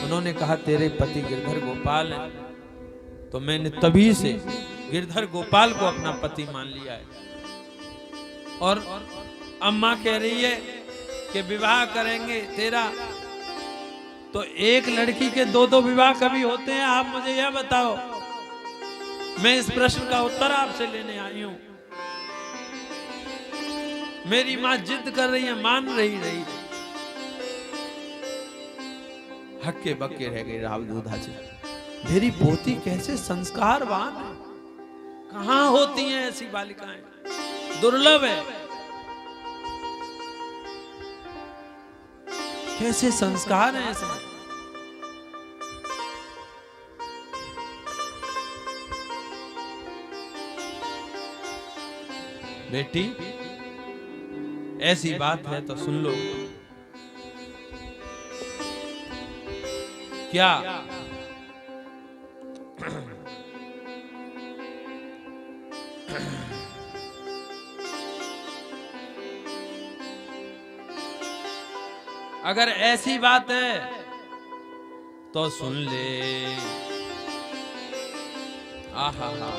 उन्होंने कहा तेरे पति गिरधर गोपाल है। तो मैंने तभी से गिरधर गोपाल को अपना पति मान लिया है। और अम्मा कह रही है कि विवाह करेंगे तेरा। तो एक लड़की के 2-2 विवाह कभी होते हैं? आप मुझे यह बताओ। मैं इस प्रश्न का उत्तर आपसे लेने आई हूं। मेरी मां जिद कर रही है, मान रही। हक्के बक्के रह गए रावदूधा जी। मेरी पोती कैसे संस्कारवान है, कहां होती हैं ऐसी बालिकाएं? दुर्लभ है। कैसे संस्कार हैं इसमें? बेटी ऐसी बात है तो सुन लो। क्या अगर ऐसी बात है तो सुन ले। आहा हा।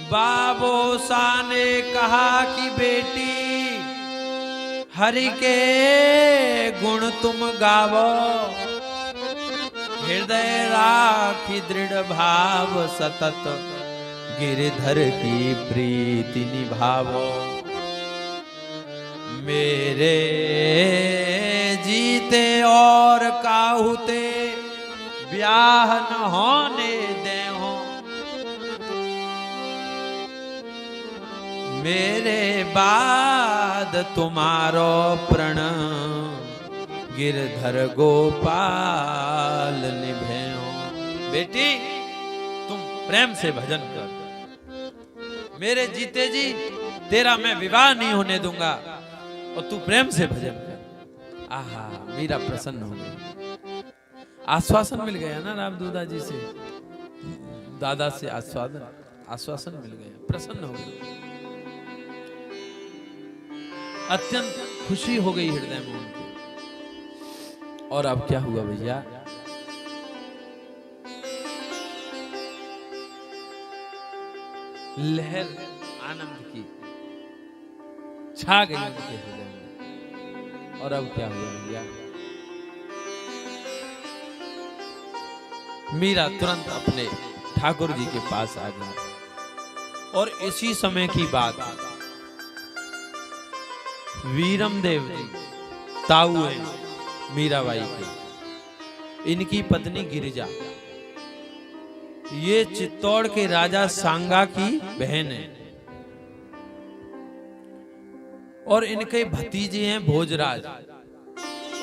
बाबोसा ने कहा कि बेटी हरि के गुण तुम गावो, हृदय राखी दृढ़ भाव सतत, गिरधर की प्रीति निभावो। मेरे जीते और काहुते ब्याह न होने दे हो। मेरे बाद तुम्हारो प्रण गिरधर गोपाल निभे हो। बेटी तुम प्रेम से भजन कर। मेरे जीते जी तेरा मैं विवाह नहीं होने दूंगा और तू प्रेम से भजन कर। आहा मीरा प्रसन्न हो गई। आश्वासन मिल गया ना रावदूदा जी से, दादा से आश्वासन मिल गया, प्रसन्न हो गई। अत्यंत खुशी हो गई हृदय में उनके। और अब क्या हुआ भैया? लहर आनंद की छा गई उनके हृदय में। और अब क्या हुआ भैया? मीरा तुरंत अपने ठाकुर जी के पास आ गई। और इसी समय की बात, वीरमदेव जी ताऊ है मीराबाई के, इनकी पत्नी गिरिजा, ये चित्तौड़ के राजा सांगा की बहन है। और इनके भतीजे हैं भोजराज।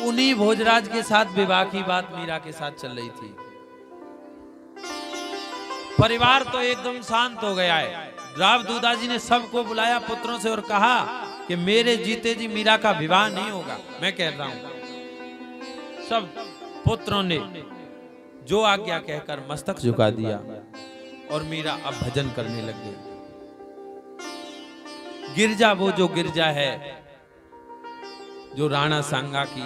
उन्हीं भोजराज के साथ विवाह की बात मीरा के साथ चल रही थी। परिवार तो एकदम शांत हो गया है। राव दूदाजी ने सबको बुलाया पुत्रों से और कहा कि मेरे जीते जी मीरा का विवाह नहीं होगा। मैं कह रहा हूं सब पुत्रों ने जो आज्ञा कहकर मस्तक झुका दिया और मीरा अब भजन करने लग गई। गिरजा, वो जो गिरजा है जो राणा सांगा की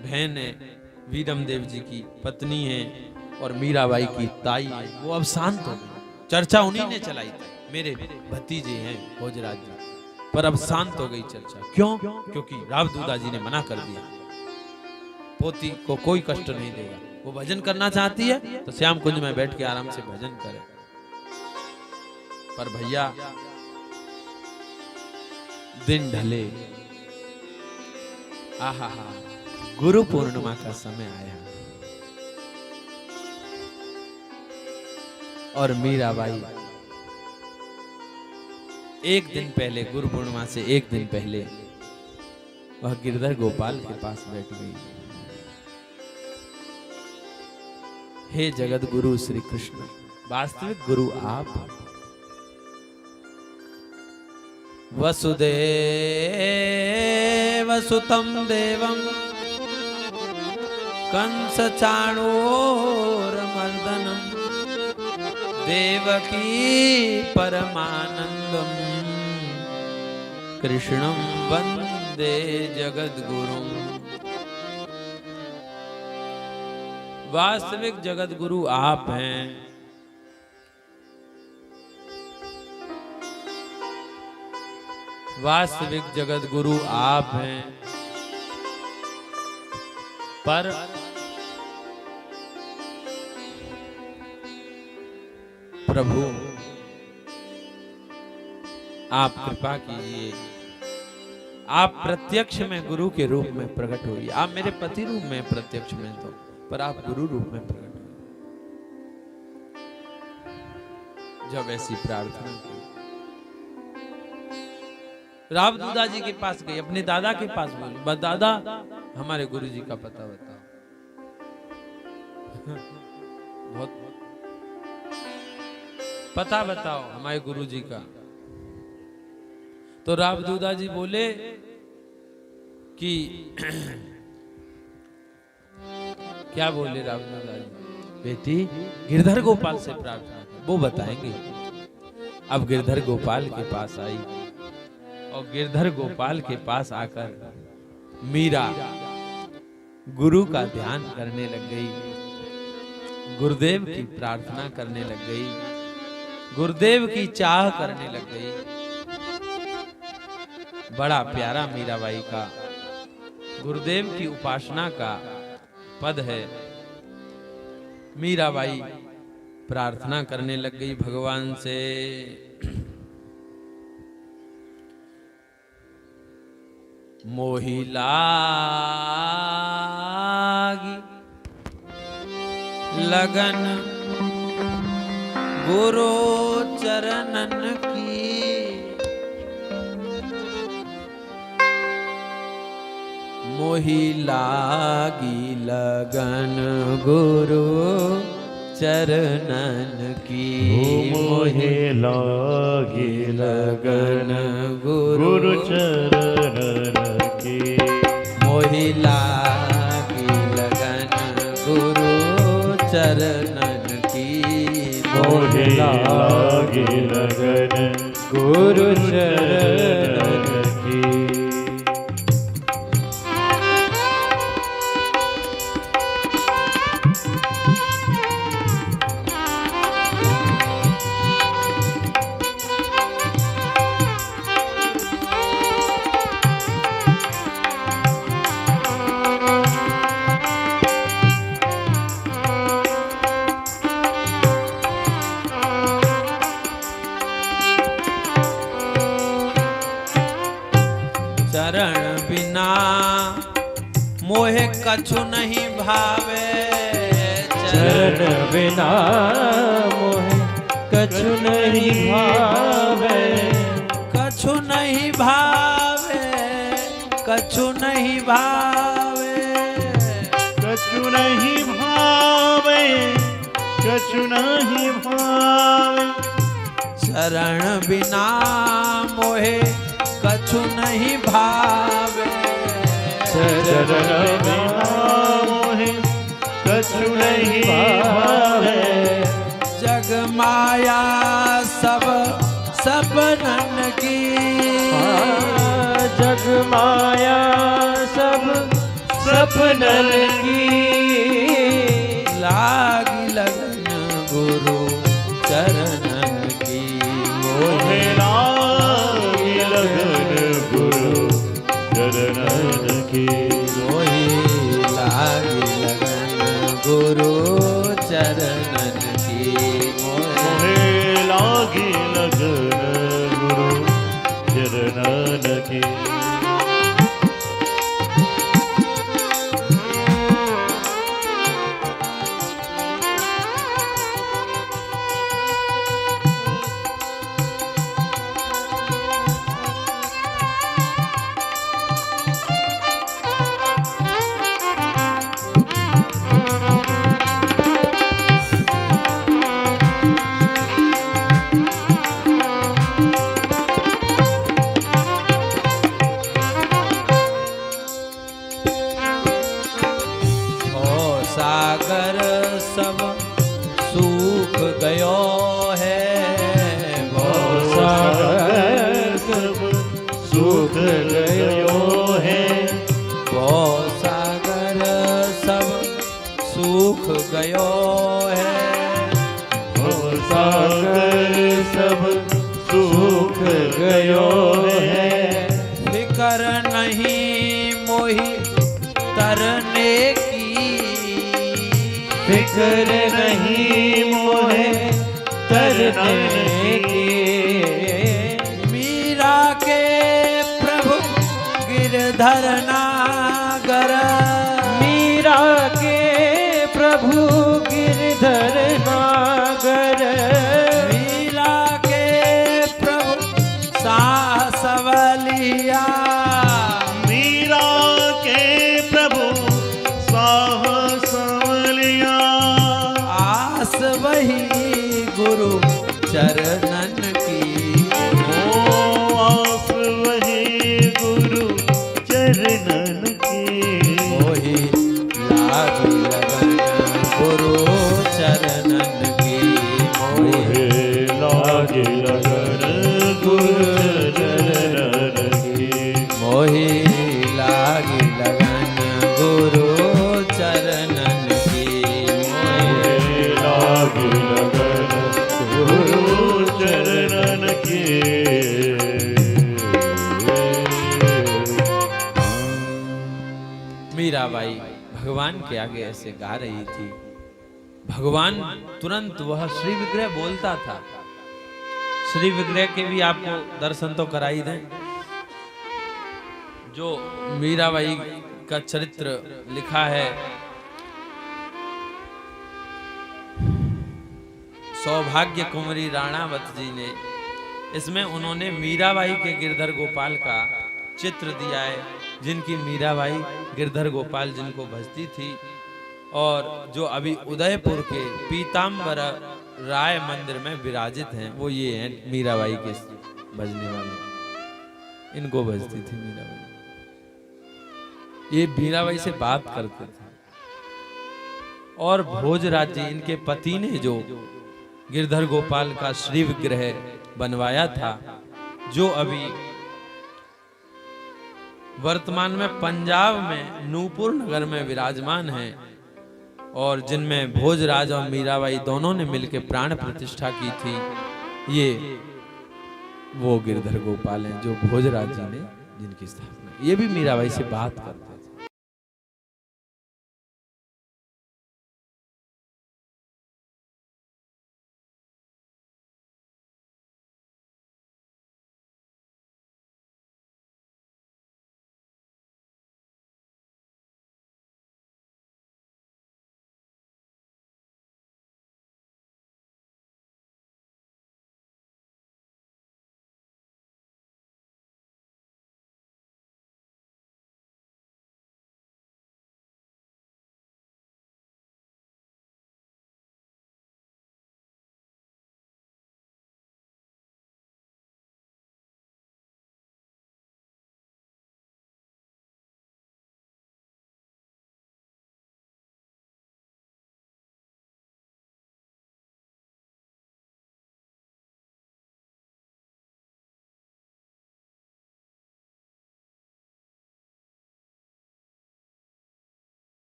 बहन है, वीरम देव जी की पत्नी है और मीराबाई की ताई है, वो अब शांत हो गई। चर्चा उन्हीं ने चलाई थी, मेरे भतीजे हैं भोजराज जी, पर अब शांत हो गई चर्चा। क्यों? क्योंकि राव दूदाजी ने मना कर दिया, पोती को कोई कष्ट नहीं देगा। वो भजन करना चाहती है तो श्याम कुंज में बैठ के आराम से भजन करे। पर भैया दिन ढले, आहा, गुरु पूर्णिमा का समय आया और मीराबाई एक दिन पहले, गुरु पूर्णिमा से एक दिन पहले, वह गिरधर गोपाल के पास बैठ गई। हे जगत गुरु श्री कृष्ण, वास्तविक गुरु आप। वसुदेव सुतं देवं कंस चाणूर मर्दनम देवकी परमानंदम कृष्णं वंदे जगद्गुरुम। वास्तविक जगत गुरु आप हैं। वास्तविक जगत गुरु आप हैं, पर प्रभु आप कृपा कीजिए, आप प्रत्यक्ष में गुरु के रूप में प्रकट हुई। आप मेरे पति रूप में प्रत्यक्ष में तो, पर आप गुरु रूप में प्रकट हुए। जब ऐसी प्रार्थना की, राव दूदाजी के पास गई, अपने दादा के पास बोली, बस दादा हमारे गुरु जी का पता बताओ। बहुत पता बताओ हमारे गुरु जी का। तो राव दूदाजी बोले कि क्या बोले राव दूदाजी? बेटी गिरधर गोपाल से प्रार्थना कर, वो बताएंगे। अब गिरधर गोपाल के पास आई और गिरधर गोपाल के पास आकर मीरा गुरु का ध्यान करने लग गई, गुरुदेव की प्रार्थना करने लग गई, गुरुदेव की चाह करने लग गई। बड़ा प्यारा मीराबाई का गुरुदेव की उपासना का पद है। मीराबाई प्रार्थना करने लग गई भगवान से। मोहि लागी लगन गुरु चरणन की, मोहि लागी लगन गुरु चरणन की, मोहि लागी लगन गुरु चरणन की, मोहि लागी लगन गुरु चरणन की, मोहि लागी लगन गुरु चरणन की। चरण बिना मोहे कछु नहीं भावे, चरण बिना मोहे कछु नहीं भावे, कछु नहीं नहीं भावे, कछु नहीं भावे, कछु नहीं भावे, कछु नहीं भावे। शरण बिना मोहे कछु नहीं भावे, शरण बिना मोहे कछु नहीं भावे। जग माया सब सपनन की, जग माया सब सपनन की। लागी लगन गुरु चरणन की, मोहे लागी लगन गुरु चरणन की। मोहे लागी लगन गुरु चरणन की, मोहे लागी लगन गुरु चरणन की। सागर सब सूख गयो है, सागर सब सूख गयो है। सागर सब सूख गयो है, सागर सब सूख गयो है। फिकर नहीं मोहि तरने की, फिक्र नहीं मोहे तरने की। मीरा के प्रभु गिरधर नागर, मीरा के प्रभु गिरधर नागर। मीरा के प्रभु साहसवलिया, मीरा के प्रभु साहसवलिया। आस वही गुरु चरणन की, आस वही गुरु चरणन की। मोहि लागी लगन गुरु चरणन की, मोहि लागे लगन गुरु चरणन की। मोहि लागी लगन गुरु चरणन की, मोहि लागे लगन गुरु चरणन की। मीराबाई भगवान के आगे ऐसे गा रही थी। भगवान तुरंत वह श्री विग्रह बोलता था। श्री विग्रह के भी आपको दर्शन तो कराई दें। जो मीराबाई का चरित्र लिखा है, सौभाग्य कुमारी राणावत जी ने, इसमें उन्होंने मीराबाई के गिरधर गोपाल का चित्र दिया है, जिनकी मीराबाई गिरधर गोपाल जिनको भजती थी, और जो अभी उदयपुर के पीताम्बर राय मंदिर में विराजित हैं, वो ये हैं मीराबाई के भजने वाले। इनको भजती थी मीराबाई। ये मीराबाई से बात करते थे। और भोजराज जी, इनके पति ने जो गिरधर गोपाल का श्री विग्रह बनवाया था, जो अभी वर्तमान में पंजाब में नूपुर नगर में विराजमान है, और जिनमें भोजराज और मीराबाई दोनों ने मिलकर प्राण प्रतिष्ठा की थी, ये वो गिरधर गोपाल हैं जो भोजराज जी ने जिनकी स्थापना। ये भी मीराबाई से बात करते